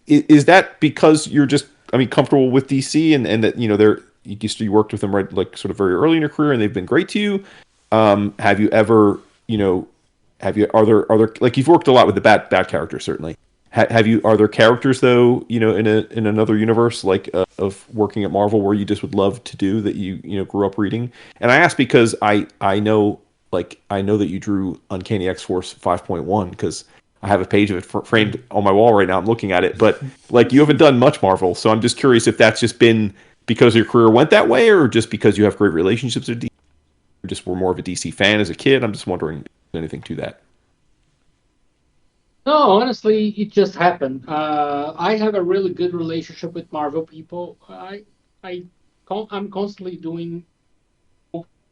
Is that because you're just, I mean, comfortable with DC and that, you know, you worked with them right like sort of very early in your career, and they've been great to you. Have you ever, are there like you've worked a lot with the bad characters certainly. Are there characters though, in another universe like of working at Marvel where you just would love to do that grew up reading? And I ask because I know that you drew Uncanny X-Force 5.1 because I have a page of it framed on my wall right now. I'm looking at it, but like you haven't done much Marvel, so I'm just curious if that's just been because your career went that way, or just because you have great relationships with DC, or just were more of a DC fan as a kid. I'm just wondering if there's anything to that. No, honestly, it just happened. I have a really good relationship with Marvel people. I'm constantly doing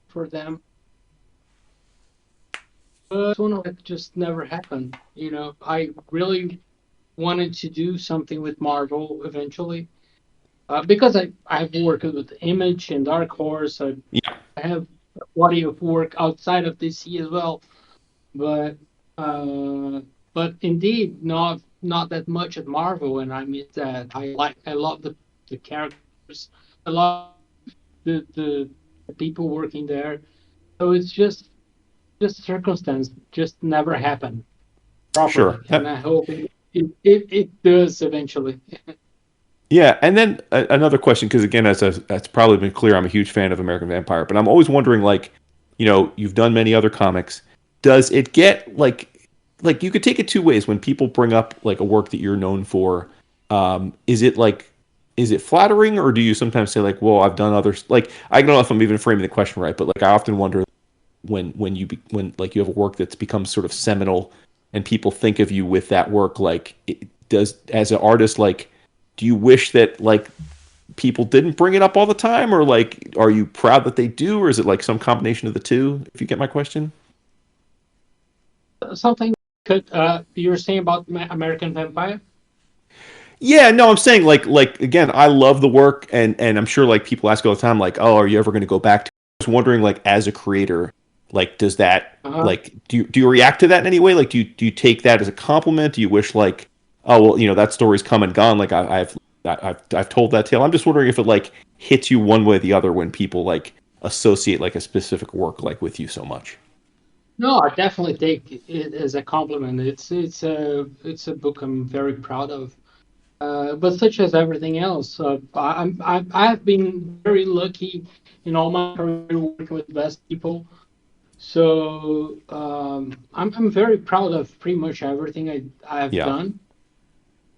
for them, but one of it just never happened. I really wanted to do something with Marvel eventually, because I've worked with Image and Dark Horse. I Yeah, have a body of work outside of DC as well, but uh, indeed not that much at Marvel, and I miss that. I love the characters. I love the people working there. So it's just circumstance, just never happened sure. properly, and I hope it does eventually. Yeah, and then another question, because again, that's probably been clear, I'm a huge fan of American Vampire, but I'm always wondering, like, you've done many other comics. Does it get like you could take it two ways when people bring up like a work that you're known for? Is it like, is it flattering, or do you sometimes say like, well, I've done others? Like, I don't know if I'm even framing the question right, but like, I often wonder when like you have a work that's become sort of seminal, and people think of you with that work, like, does as an artist like do you wish that like people didn't bring it up all the time, or like are you proud that they do, or is it like some combination of the two, if you get my question? Something could you were saying about American Vampire? Yeah, no, I'm saying like again, I love the work, and I'm sure like people ask all the time like, oh, are you ever going to go back to I was wondering like as a creator, like does that Uh-huh. like do you react to that in any way? Like do you take that as a compliment? Do you wish like, oh well, that story's come and gone, like I've told that tale. I'm just wondering if it like hits you one way or the other when people like associate like a specific work like with you so much. No, I definitely take it as a compliment. It's a book I'm very proud of. But such as everything else, I've been very lucky in all my career working with the best people. So I'm very proud of pretty much everything I've Yeah, done.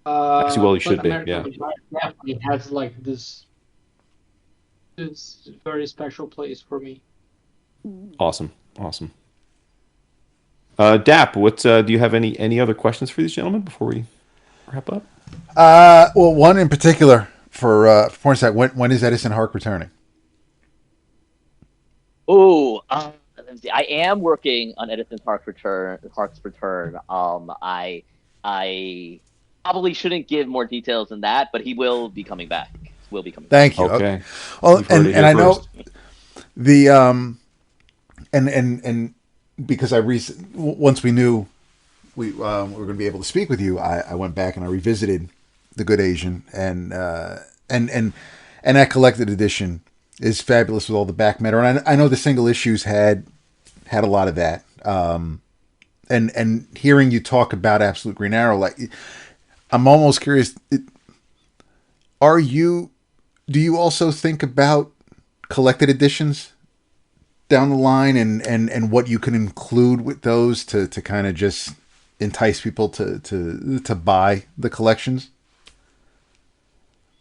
as well you But should be. American Yeah, Vampire definitely has like this very special place for me. awesome, awesome. Dap, what do you have any other questions for these gentlemen before we wrap up? Well, one in particular for Pornsak. When is Edison Hark returning? Oh, let me see. I am working on Edison Hark's return. I probably shouldn't give more details than that, but he will be coming back. Will be coming back. Thank you. Okay, Well, you've heard it and here I know first. the and because once we knew we were going to be able to speak with you, I went back and I revisited The Good Asian, and that collected edition is fabulous with all the back matter. And I know the single issues had a lot of that. And hearing you talk about Absolute Green Arrow, like I'm almost curious. Do you also think about collected editions down the line, and what you can include with those to kind of just entice people to buy the collections?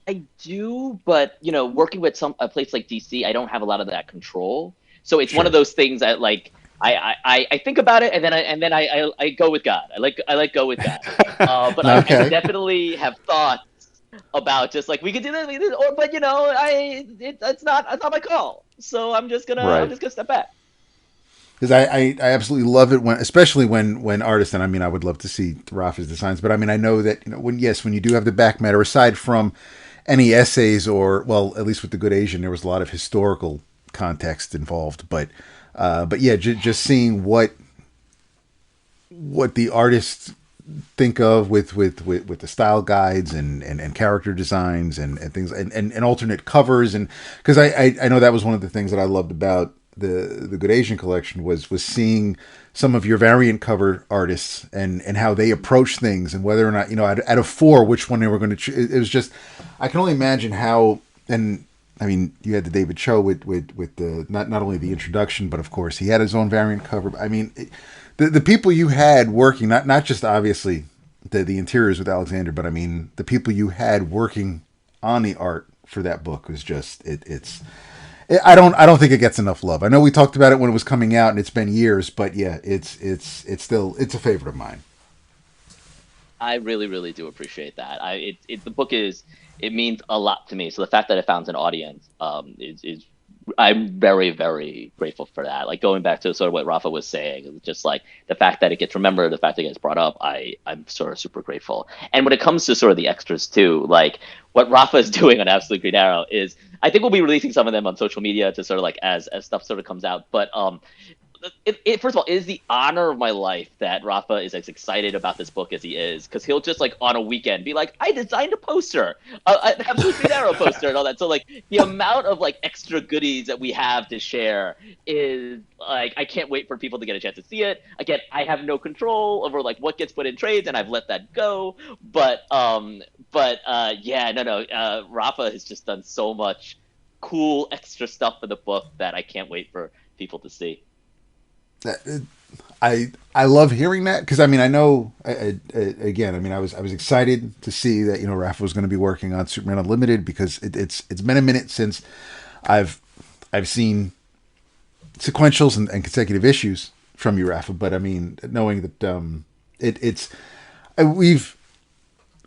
I do, but working with a place like DC, I don't have a lot of that control. So it's one of Sure. those things that like I think about it, and then I go with God. I like go with God. But I Okay. definitely have thoughts about just like we could do this, or but it's not my call. So I'm Right. just gonna step back. Because I absolutely love it especially when artists, and I mean I would love to see Rafa's designs, but I mean I know that when you do have the back matter, aside from any essays, or well, at least with The Good Asian there was a lot of historical context involved, but yeah, just seeing what the artist think of with the style guides and character designs and things and alternate covers, and because I know that was one of the things that I loved about the Good Asian collection was seeing some of your variant cover artists and how they approach things, and whether or not, you know, out of 4 which one they were going to it was just, I can only imagine how. And I mean, you had the David Cho with the not only the introduction, but of course he had his own variant cover. I mean, the people you had working, not just obviously the interiors with Alexander, but I mean the people you had working on the art for that book was just I don't think it gets enough love. I know we talked about it when it was coming out, and it's been years, but yeah, it's still a favorite of mine. I really, really do appreciate that. The book it means a lot to me. So the fact that it found an audience is I'm very, very grateful for that. Like, going back to sort of what Rafa was saying, just like the fact that it gets remembered, the fact that it gets brought up, I'm sort of super grateful. And when it comes to sort of the extras too, like what Rafa is doing on Absolute Green Arrow is, I think we'll be releasing some of them on social media to sort of like as stuff sort of comes out. But first of all, it is the honor of my life that Rafa is as excited about this book as he is, because he'll just like on a weekend be like, I designed a poster, an Absolute Green Arrow poster and all that. So like the amount of like extra goodies that we have to share is like, I can't wait for people to get a chance to see it. Again, I have no control over like what gets put in trades, and I've let that go. But yeah, no, Rafa has just done so much cool extra stuff for the book that I can't wait for people to see. I love hearing that, because I mean, I know again, I mean, I was excited to see that, you know, Rafa was going to be working on Superman Unlimited, because it's been a minute since I've seen sequentials and consecutive issues from you, Rafa. But I mean, knowing that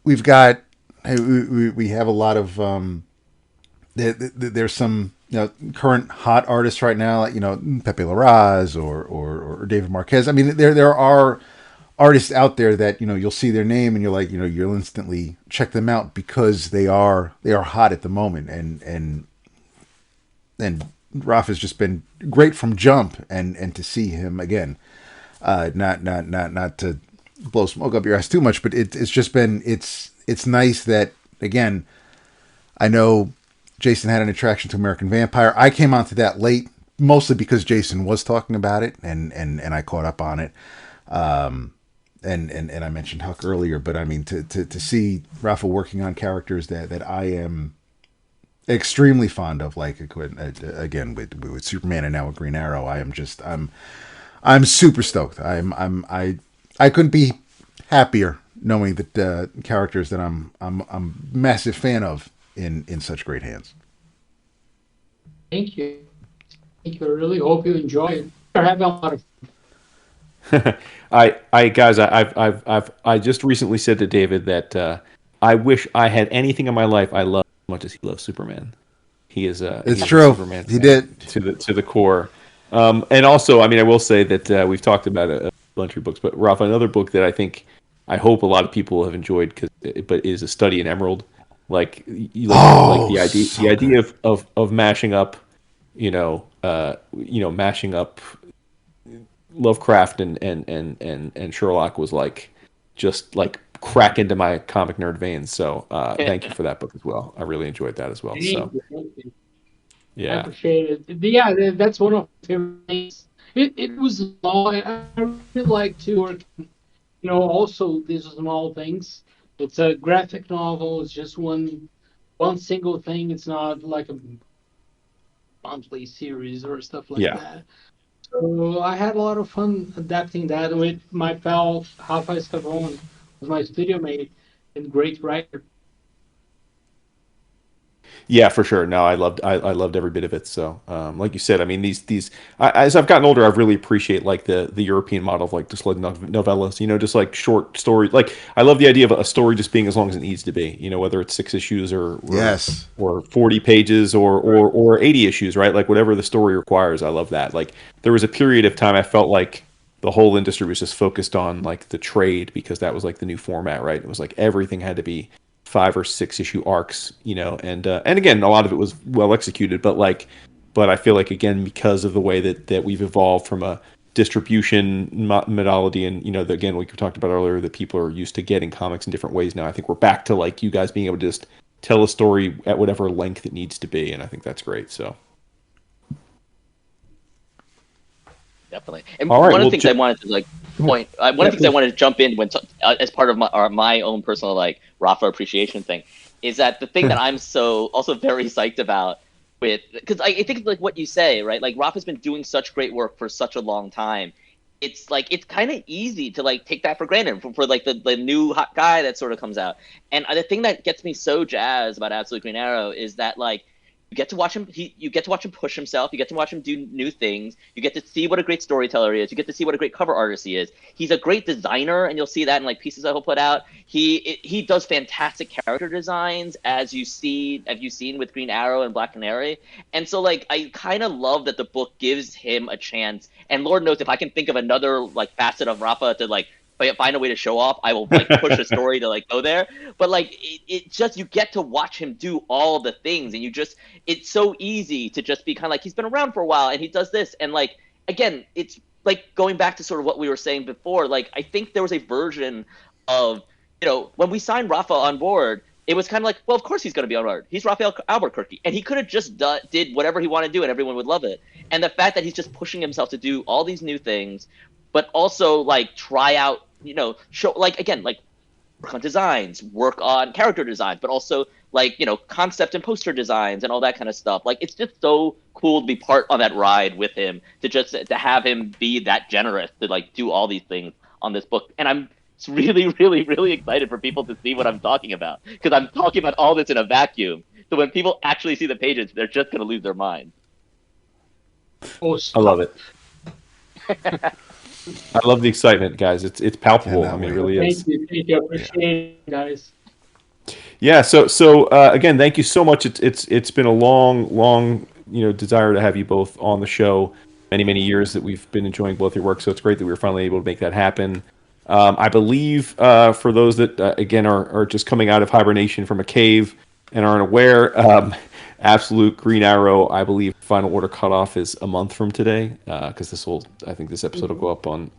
we've got we have a lot of there's some, you know, current hot artists right now, like, you know, Pepe Larraz or David Marquez. I mean, there are artists out there that, you know, you'll see their name and you're like, you know, you'll instantly check them out because they are hot at the moment. And Rafa's just been great from jump, and to see him again, not to blow smoke up your ass too much, but it's just been, it's nice that, again, I know Jason had an attraction to American Vampire. I came onto that late, mostly because Jason was talking about it, and I caught up on it. And I mentioned Huck earlier, but I mean, to see Rafa working on characters that I am extremely fond of, like again with Superman and now with Green Arrow, I'm super stoked. I couldn't be happier knowing that characters that I'm a massive fan of in such great hands. Thank you. I really hope you enjoy it. We're having a lot of I just recently said to David that I wish I had anything in my life I love as much as he loves Superman. He's true. A Superman he did to the core. And also, I mean, I will say that we've talked about a bunch of books, but Rafa, another book that I hope a lot of people have enjoyed, but is A Study in Emerald. Like the idea of mashing up, mashing up Lovecraft and Sherlock was like just like crack into my comic nerd veins. So thank you for that book as well. I really enjoyed that as well. Thank you. Yeah, I appreciate it. Yeah, that's one of my favorite things. It was small. I really like to work. Also these are small things. It's a graphic novel. It's just one single thing. It's not like a monthly series or stuff like that. So I had a lot of fun adapting that with my pal Rafael Escavon, was my studio mate and great writer. Yeah, for sure. No, I loved every bit of it. So, like you said, I mean, as I've gotten older, I really appreciate like the European model of like just like novellas, just like short stories. Like I love the idea of a story just being as long as it needs to be, whether it's 6 issues or 40 pages or 80 issues, right? Like whatever the story requires. I love that. Like there was a period of time I felt like the whole industry was just focused on like the trade because that was like the new format, right? It was like everything had to be 5 or 6 issue arcs, and again, a lot of it was well executed, but I feel like again, because of the way that we've evolved from a distribution modality, and again, like we talked about earlier, that people are used to getting comics in different ways now. I think we're back to like you guys being able to just tell a story at whatever length it needs to be, and I think that's great. So. Definitely. And All right, one of the things I wanted to one of the things I wanted to jump in when as part of my own personal Rafa appreciation thing is that the thing that I'm so also very psyched about because I think like what you say, right? Like Rafa's been doing such great work for such a long time. It's kind of easy to take that for granted for the new hot guy that sort of comes out. And the thing that gets me so jazzed about Absolute Green Arrow is that you get to watch him. You get to watch him push himself. You get to watch him do new things. You get to see what a great storyteller he is. You get to see what a great cover artist he is. He's a great designer, and you'll see that in pieces that he'll put out. He does fantastic character designs, as you've seen with Green Arrow and Black Canary. And so I kind of love that the book gives him a chance. And Lord knows if I can think of another facet of Rafa to find a way to show off, I will push a story to go there. But it just, you get to watch him do all the things, and it's so easy to just be kind of he's been around for a while and he does this, and again, it's going back to sort of what we were saying before. I think there was a version of when we signed Rafa on board, it was kind of well, of course he's going to be on board. He's Rafael Albuquerque, and he could have just did whatever he wanted to do, and everyone would love it. And the fact that he's just pushing himself to do all these new things, but also try out, show again, work on designs, work on character designs, but also concept and poster designs and all that kind of stuff. It's just so cool to be part on that ride with him, to have him be that generous to do all these things on this book. And I'm really, really, really excited for people to see what I'm talking about, because I'm talking about all this in a vacuum. So when people actually see the pages, they're just going to lose their minds. I love it. I love the excitement, guys. It's palpable. I mean, it really is. Thank you. Appreciate it, guys. Yeah. So again, thank you so much. It's been a long desire to have you both on the show. Many years that we've been enjoying both your work. So it's great that we were finally able to make that happen. I believe for those that again are just coming out of hibernation from a cave and aren't aware, Absolute Green Arrow, I believe final order cutoff is a month from today, because I think this episode will go up on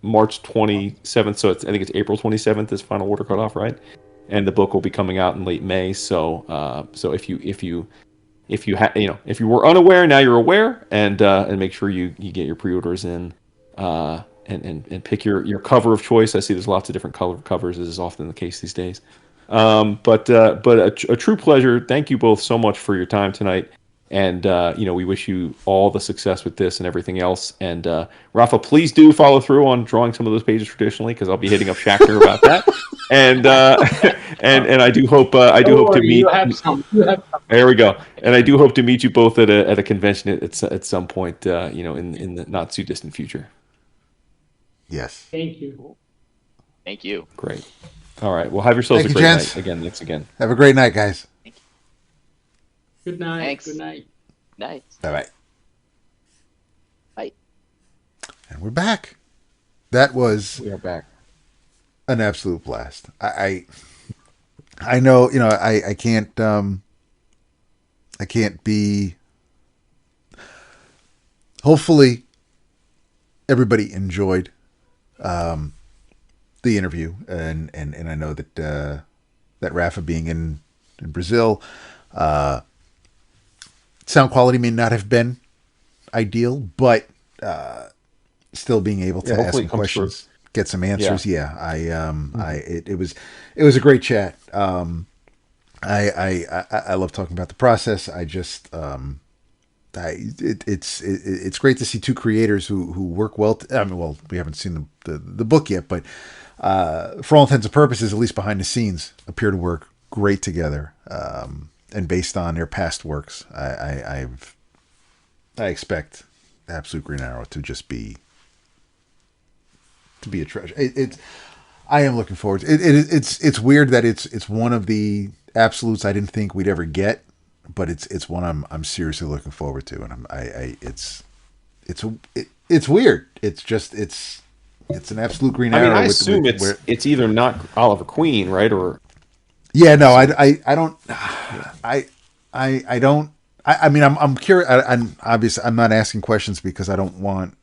March 27th. So I think it's April 27th is final order cutoff, right? And the book will be coming out in late May. So if you were unaware, now you're aware, and make sure you get your pre-orders in, and pick your cover of choice. I see there's lots of different color covers, as is often the case these days. But a true pleasure. Thank you both so much for your time tonight, and we wish you all the success with this and everything else. And Rafa, please do follow through on drawing some of those pages traditionally, because I'll be hitting up Shackner about that. And I do hope to meet. You have some. There we go. And I do hope to meet you both at a convention at some point. In the not too distant future. Yes. Thank you. Thank you. Great. All right. Well, have yourselves a great night. Again, thanks again. Have a great night, guys. Good night. Thanks. Good night. Night. Bye-bye. Bye. And we're back. That was We are back. an absolute blast. I know, I can't be. Hopefully, everybody enjoyed the interview, and I know that Rafa being in Brazil, sound quality may not have been ideal, but still being able to ask some questions, through. Get some answers. Yeah, it was a great chat. I love talking about the process. It's great to see two creators who work well. We haven't seen the book yet, but for all intents and purposes, at least behind the scenes, appear to work great together. And based on their past works, I expect Absolute Green Arrow to just be a treasure. I am looking forward to it. It's weird that it's one of the absolutes I didn't think we'd ever get, but it's one I'm seriously looking forward to, and it's weird. It's an Absolute Green Arrow. I assume it's either not Oliver Queen, right? Or yeah, no, I don't. I mean, I'm curious. I'm obviously I'm not asking questions because I don't want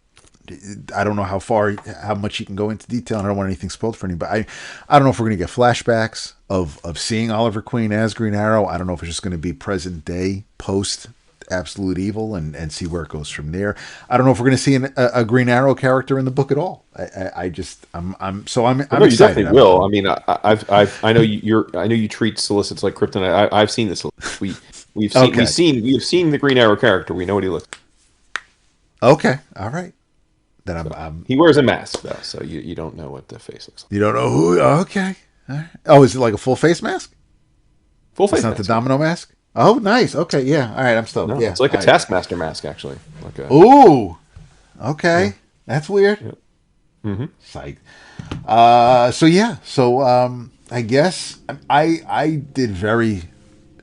I don't know how much you can go into detail, and I don't want anything spoiled for anybody. I don't know if we're going to get flashbacks of seeing Oliver Queen as Green Arrow. I don't know if it's just going to be present day post Absolute Evil and see where it goes from there. I don't know if we're going to see a Green Arrow character in the book at all. I'm You excited. definitely will. I mean, I know you treat solicits like kryptonite. I've seen this. We've seen the Green Arrow character. We know what he looks. Okay, all right. Then he wears a mask though, so you don't know what the face looks like. You don't know who? Okay. All right. Oh, is it like a full face mask? Full face. It's not mask. the Domino mask. Oh, nice. Okay, yeah. All right, I'm stoked. No, yeah, it's like a Taskmaster mask, actually. Ooh, okay. Yeah. That's weird. Yeah. Mm-hmm. Psych. I guess I did very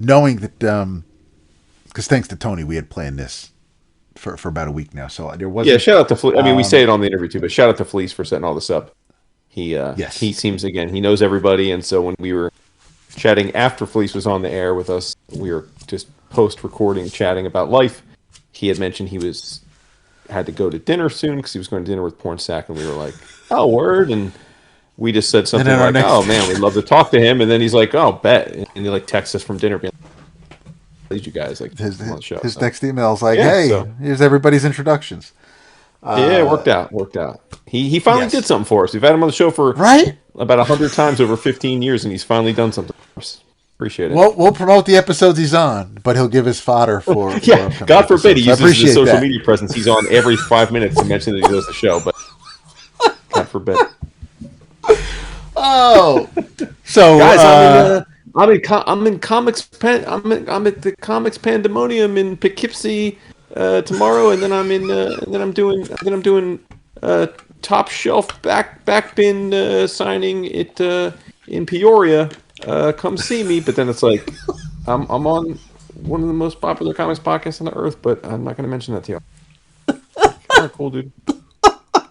knowing that because thanks to Tony, we had planned this for about a week now. So there wasn't. Yeah, shout out to Fleece. I mean, we say it on the interview too, but shout out to Fleece for setting all this up. He seems he knows everybody, and so when we were chatting after Fleece was on the air with us, we were just post-recording chatting about life. He had mentioned he had to go to dinner soon because he was going to dinner with Pornsak, and we were like, "Oh, word!" And we just said something like, "Oh man, we'd love to talk to him." And then he's like, "Oh, bet," and he like texts us from dinner, being like, "You guys like his on the show." His next email is like, "Hey, here's everybody's introductions." Yeah, it worked out. He finally did something for us. We've had him on the show for about 100 times over 15 years, and he's finally done something for us. Appreciate it. Well, we'll promote the episodes he's on, but he'll give his fodder for God forbid he uses his social media presence. He's on every 5 minutes to mention that he does the show, but God forbid. Oh, so guys, I'm in comics. I'm at the comics pandemonium in Poughkeepsie tomorrow, and then I'm doing top shelf back bin signing in Peoria. Come see me. But then it's like I'm on one of the most popular comics podcasts on the earth, but I'm not going to mention that to you. Kind of cool, dude.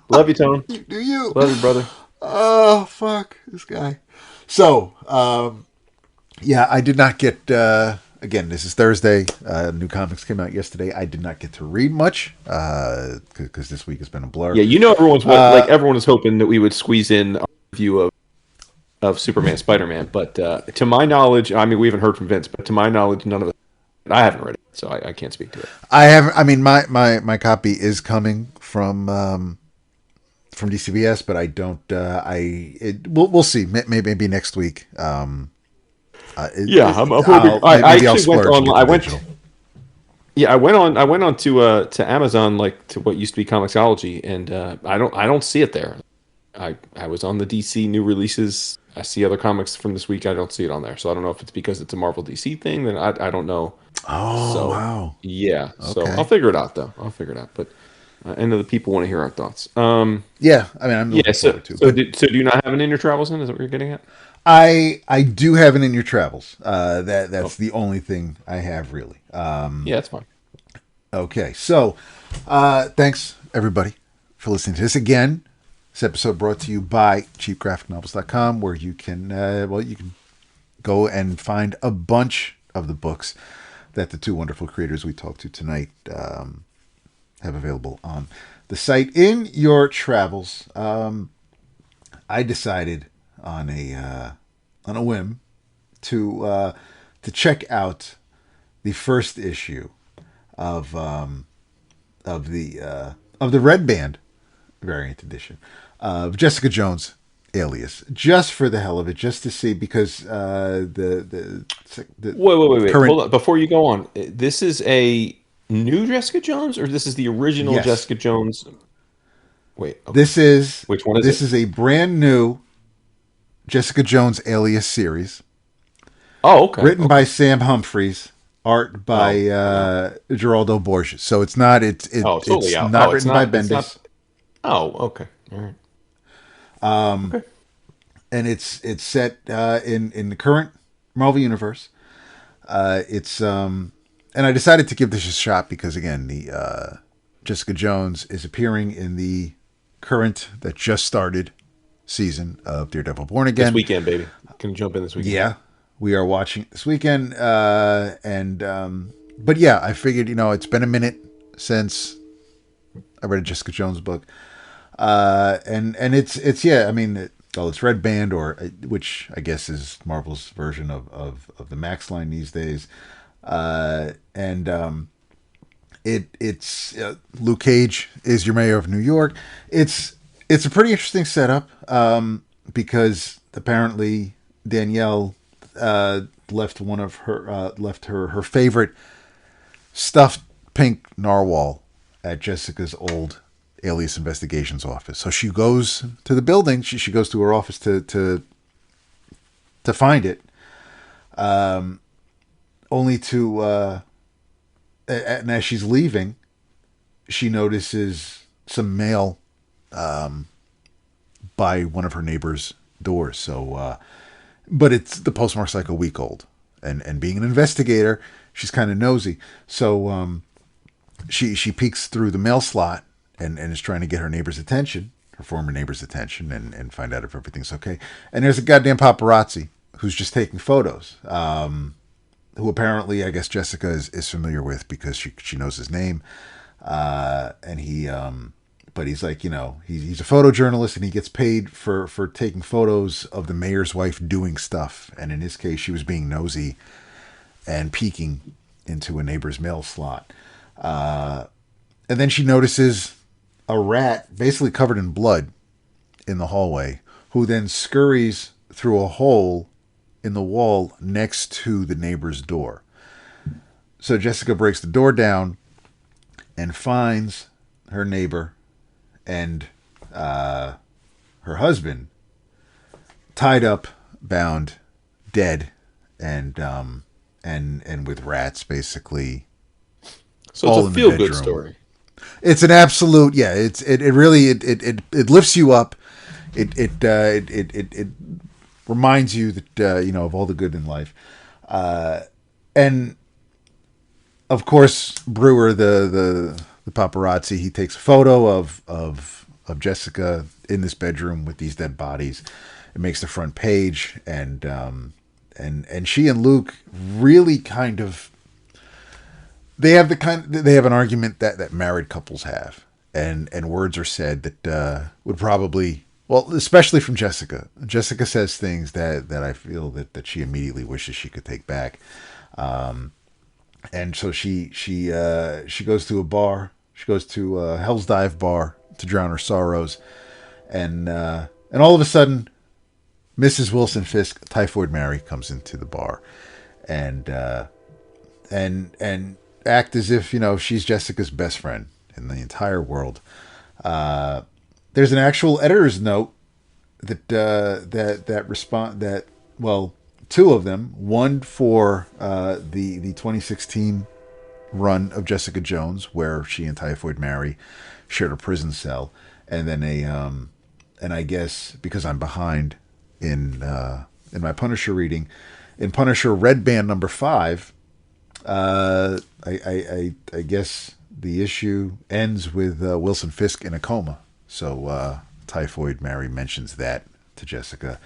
Love you, Tone. Do you? Love you, brother. Oh, fuck this guy. So, I did not get. Again, this is Thursday. New comics came out yesterday. I did not get to read much because this week has been a blur. Yeah, everyone is hoping that we would squeeze in a review of Superman, Spider-Man, but to my knowledge, I mean, we haven't heard from Vince, but to my knowledge, none of it. I haven't read it, so I can't speak to it. I have. I mean, my copy is coming from DCBS, but I don't. We'll see. Maybe next week. I'm hoping. I actually went on. I went on to Amazon, like to what used to be Comixology, and I don't see it there. I was on the DC new releases. I see other comics from this week. I don't see it on there, so I don't know if it's because it's a Marvel DC thing. Then I don't know. Oh, so, wow. Yeah. Okay. So I'll figure it out, though. But I know the people want to hear our thoughts. Yeah. I mean, I'm looking forward to it. So do you not have an In Your Travels in? Is that what you're getting at? I do have an In Your Travels. That's the only thing I have, really. Yeah, that's fine. Okay. So thanks, everybody, for listening to this again. This episode brought to you by cheapgraphicnovels.com, where you can go and find a bunch of the books that the two wonderful creators we talked to tonight have available on the site. In your travels, I decided on a whim to check out the first issue of the Red Band variant edition of Jessica Jones Alias, just for the hell of it, just to see, because the wait, hold on before you go on. This is a new Jessica Jones, or this is the original Jessica Jones? Wait, okay. This is which one is this it? is a brand new Jessica Jones Alias series. Oh, okay. Written by Sam Humphries, art by Geraldo Borges. So it's not totally it's not written by Bendis. Oh, okay. All right. Okay. And it's set in the current Marvel Universe. And I decided to give this a shot because, again, the Jessica Jones is appearing in the current that just started season of Daredevil Born Again. This weekend, baby. Can you jump in this weekend? Yeah, we are watching this weekend. But yeah, I figured, it's been a minute since I read a Jessica Jones book, and it's yeah. I mean, it's Red Band, or which I guess is Marvel's version of the Max line these days, and it's Luke Cage is your mayor of New York. It's a pretty interesting setup, because apparently Danielle left her favorite stuffed pink narwhal at Jessica's old Alias Investigations office. So she goes to the building. She goes to her office to find it, only to and as she's leaving, she notices some mail by one of her neighbor's doors. So, but the postmark's like a week old, and being an investigator, she's kind of nosy. So, she peeks through the mail slot and is trying to get her neighbor's attention, her former neighbor's attention, and find out if everything's okay. And there's a goddamn paparazzi who's just taking photos. Who apparently, I guess Jessica is familiar with because she knows his name, and but he's like, he's a photojournalist and he gets paid for taking photos of the mayor's wife doing stuff, and in his case, she was being nosy and peeking into a neighbor's mail slot, and then she notices a rat basically covered in blood in the hallway, who then scurries through a hole in the wall next to the neighbor's door. So Jessica breaks the door down and finds her neighbor and her husband tied up, bound, dead, and with rats basically. So all it's a feel good story. It's an absolute, yeah. It really lifts you up. It reminds you that of all the good in life, and of course Brewer, the paparazzi, he takes a photo of Jessica in this bedroom with these dead bodies. It makes the front page, and she and Luke really kind of they have an argument that married couples have, and words are said that would probably. Well, especially from Jessica. Jessica says things that I feel that she immediately wishes she could take back. And so she goes to a bar. She goes to a Hell's Dive bar to drown her sorrows. And all of a sudden, Mrs. Wilson Fisk, Typhoid Mary, comes into the bar and act as if, she's Jessica's best friend in the entire world. There's an actual editor's note that two of them, one for the 2016 run of Jessica Jones, where she and Typhoid Mary shared a prison cell, and then and I guess because I'm behind in my Punisher reading, in Punisher Red Band number 5, I guess the issue ends with Wilson Fisk in a coma. So Typhoid Mary mentions that to Jessica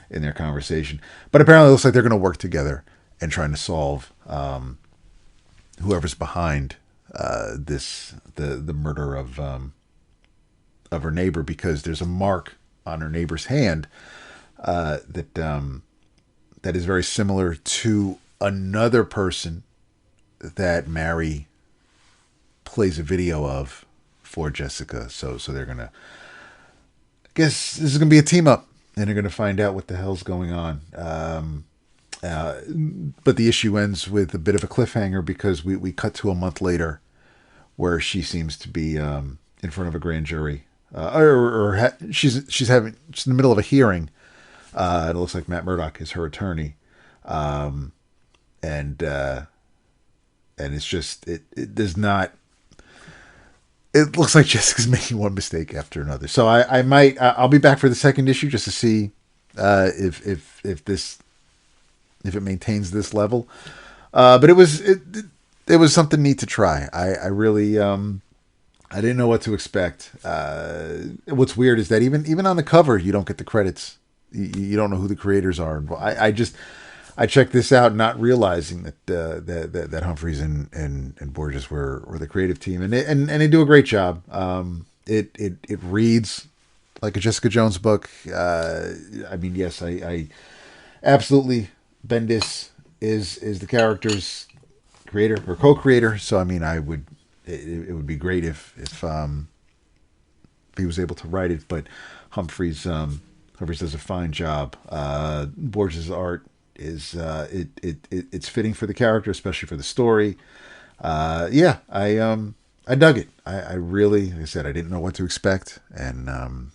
in their conversation. But apparently it looks like they're going to work together and trying to solve whoever's behind the murder of her neighbor, because there's a mark on her neighbor's hand that is very similar to another person that Mary plays a video of for Jessica. So they're gonna, I guess this is gonna be a team up, and they're gonna find out what the hell's going on. But the issue ends with a bit of a cliffhanger, because we cut to a month later, where she seems to be in front of a grand jury, she's in the middle of a hearing. It looks like Matt Murdock is her attorney, and it's just it does not. It looks like Jessica's making one mistake after another. So I'll be back for the second issue just to see if it maintains this level. But it was something neat to try. I really I didn't know what to expect. What's weird is that even on the cover you don't get the credits. You don't know who the creators are. I checked this out, not realizing that Humphreys and Borges were the creative team, and they do a great job. It reads like a Jessica Jones book. I mean, yes, I absolutely. Bendis is the character's creator or co-creator, so I mean, it would be great if he was able to write it, but Humphreys does a fine job. Borges' art is it's fitting for the character, especially for the story. I dug it. I really, like I said, I didn't know what to expect, and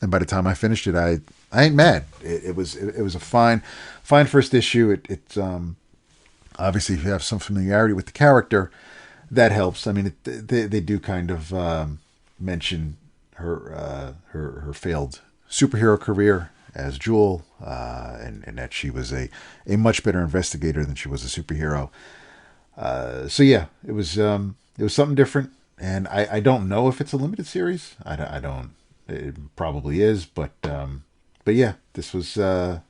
by the time I finished it, I ain't mad. It was a fine first issue. It obviously, if you have some familiarity with the character, that helps. I mean, they do kind of mention her failed superhero career as Jewel, and that she was a much better investigator than she was a superhero. So yeah, it was something different, and I don't know if it's a limited series. I don't. It probably is, but yeah, this was. I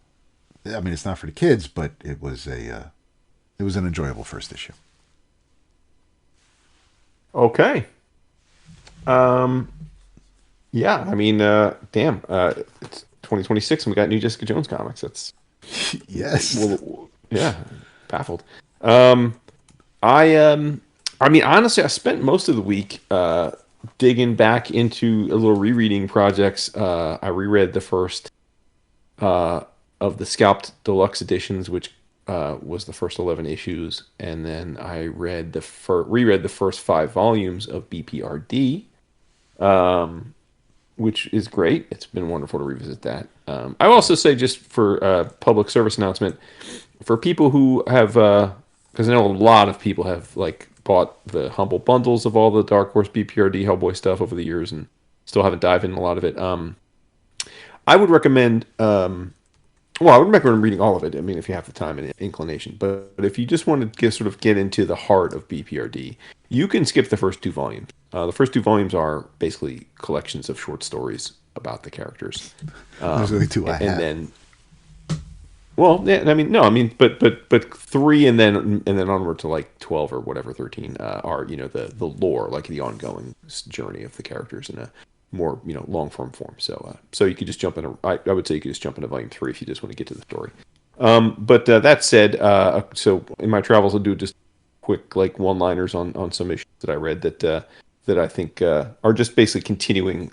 mean, it's not for the kids, but it was an enjoyable first issue. Okay. Yeah, I mean, damn, it's 2026 and we got new Jessica Jones comics. That's yes. Well, yeah, baffled. I mean, honestly, I spent most of the week digging back into a little rereading projects. I reread the first of the Scalped Deluxe editions, which was the first 11 issues, and then I reread the first 5 volumes of BPRD, which is great. It's been wonderful to revisit that. I will also say, just for public service announcement, for people who have, because I know a lot of people have like bought the Humble bundles of all the Dark Horse BPRD Hellboy stuff over the years and still haven't dived in a lot of it. I would recommend, I would recommend reading all of it. I mean, if you have the time and inclination. But if you just want to get into the heart of BPRD, you can skip the first 2 volumes. The first 2 volumes are basically collections of short stories about the characters. Those are the 2 I have. And then, well, yeah, I mean, but 3 and then onward to like 12 or whatever, 13 are, the lore, like the ongoing journey of the characters in a more, long form. So you could just jump in. I would say you could just jump into volume 3 if you just want to get to the story. But that said, so in my travels, I'll do just quick like one-liners on some issues that I read that I think are just basically continuing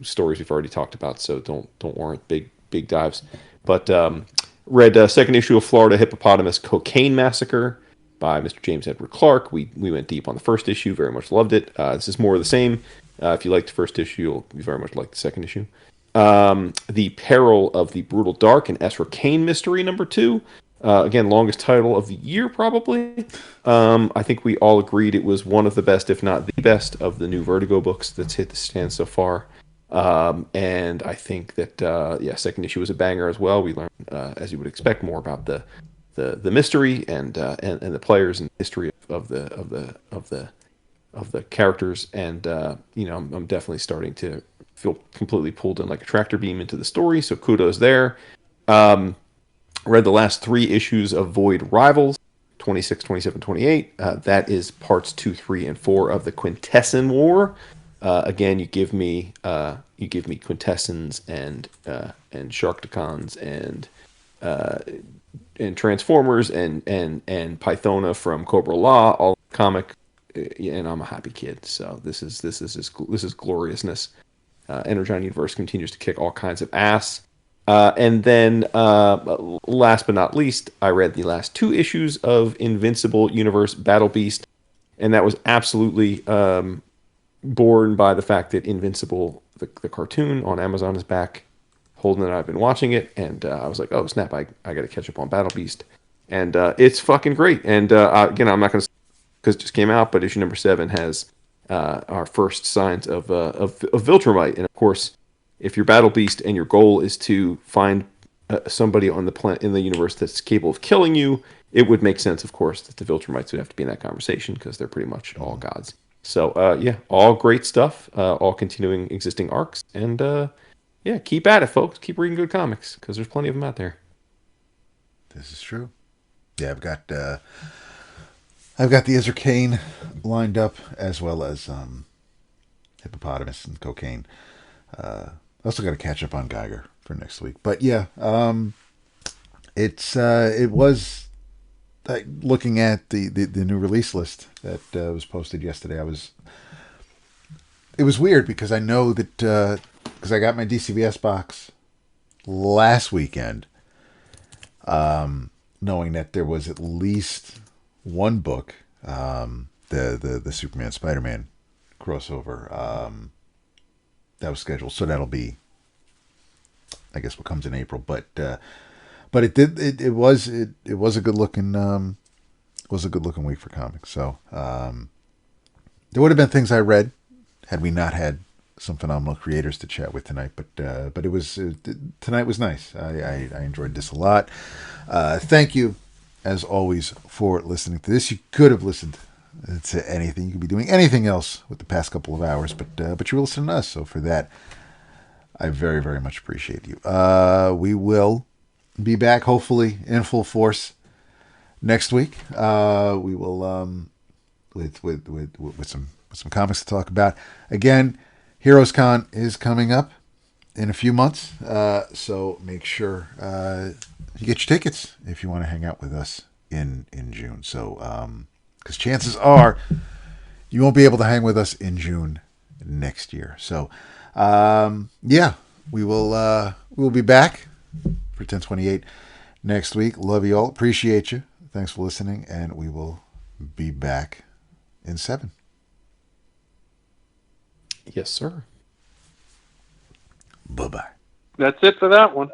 stories we've already talked about. So don't warrant big dives. But read second issue of Florida Hippopotamus Cocaine Massacre by Mr. James Edward Clark. We went deep on the first issue, very much loved it. This is more of the same. If you liked the first issue, you'll very much like the second issue. The Peril of the Brutal Dark, an Ezra Kane mystery, number 2. Again, longest title of the year, probably. I think we all agreed it was one of the best, if not the best, of the new Vertigo books that's hit the stand so far. And I think that, second issue was a banger as well. We learned, as you would expect, more about the mystery and the players and history of the characters. And I'm definitely starting to feel completely pulled in like a tractor beam into the story. So kudos there. Read the last 3 issues of Void Rivals, 26, 27, 28. That is parts 2, 3, and 4 of the Quintesson War. Again, you give me Quintessons and Sharkticons and Transformers and Pythona from Cobra Law, all comic, and I'm a happy kid. So this is gloriousness. Energon Universe continues to kick all kinds of ass. And then, last but not least, I read the last 2 issues of Invincible Universe Battle Beast, and that was absolutely born by the fact that Invincible, the cartoon on Amazon, is back. Holden and I have been watching it, and I was like, oh, snap, I got to catch up on Battle Beast. And it's fucking great. And again, I'm not going to say because it just came out, but issue number 7 has our first signs of Viltrumite. And of course, if you're Battle Beast and your goal is to find somebody on the planet in the universe that's capable of killing you, it would make sense, of course, that the Viltrumites would have to be in that conversation because they're pretty much all gods. So all great stuff, all continuing existing arcs, and keep at it, folks. Keep reading good comics because there's plenty of them out there. This is true. Yeah, I've got the Ezra Kane lined up, as well as Hippopotamus and Cocaine. I also got to catch up on Geiger for next week. But yeah, it was like looking at the new release list that was posted yesterday. It was weird because I know that because I got my DCBS box last weekend, knowing that there was at least one book, the Superman Spider-Man crossover, that was scheduled. So that'll be, I guess, what comes in April. But it was a good looking week for comics. So there would have been things I read had we not had some phenomenal creators to chat with tonight. But tonight was nice. I enjoyed this a lot. Thank you, as always, for listening to this. You could have listened to anything. You could be doing anything else with the past couple of hours, but you were listening to us. So for that, I very, very much appreciate you. We will be back, hopefully, in full force next week. We will with some comics to talk about. Again, Heroes Con is coming up in a few months, so make sure you get your tickets if you want to hang out with us in June. So, because chances are you won't be able to hang with us in June next year. So, yeah, we'll be back for 1028 next week. Love you all. Appreciate you. Thanks for listening, and we will be back in 7. Yes, sir. Bye-bye. That's it for that one.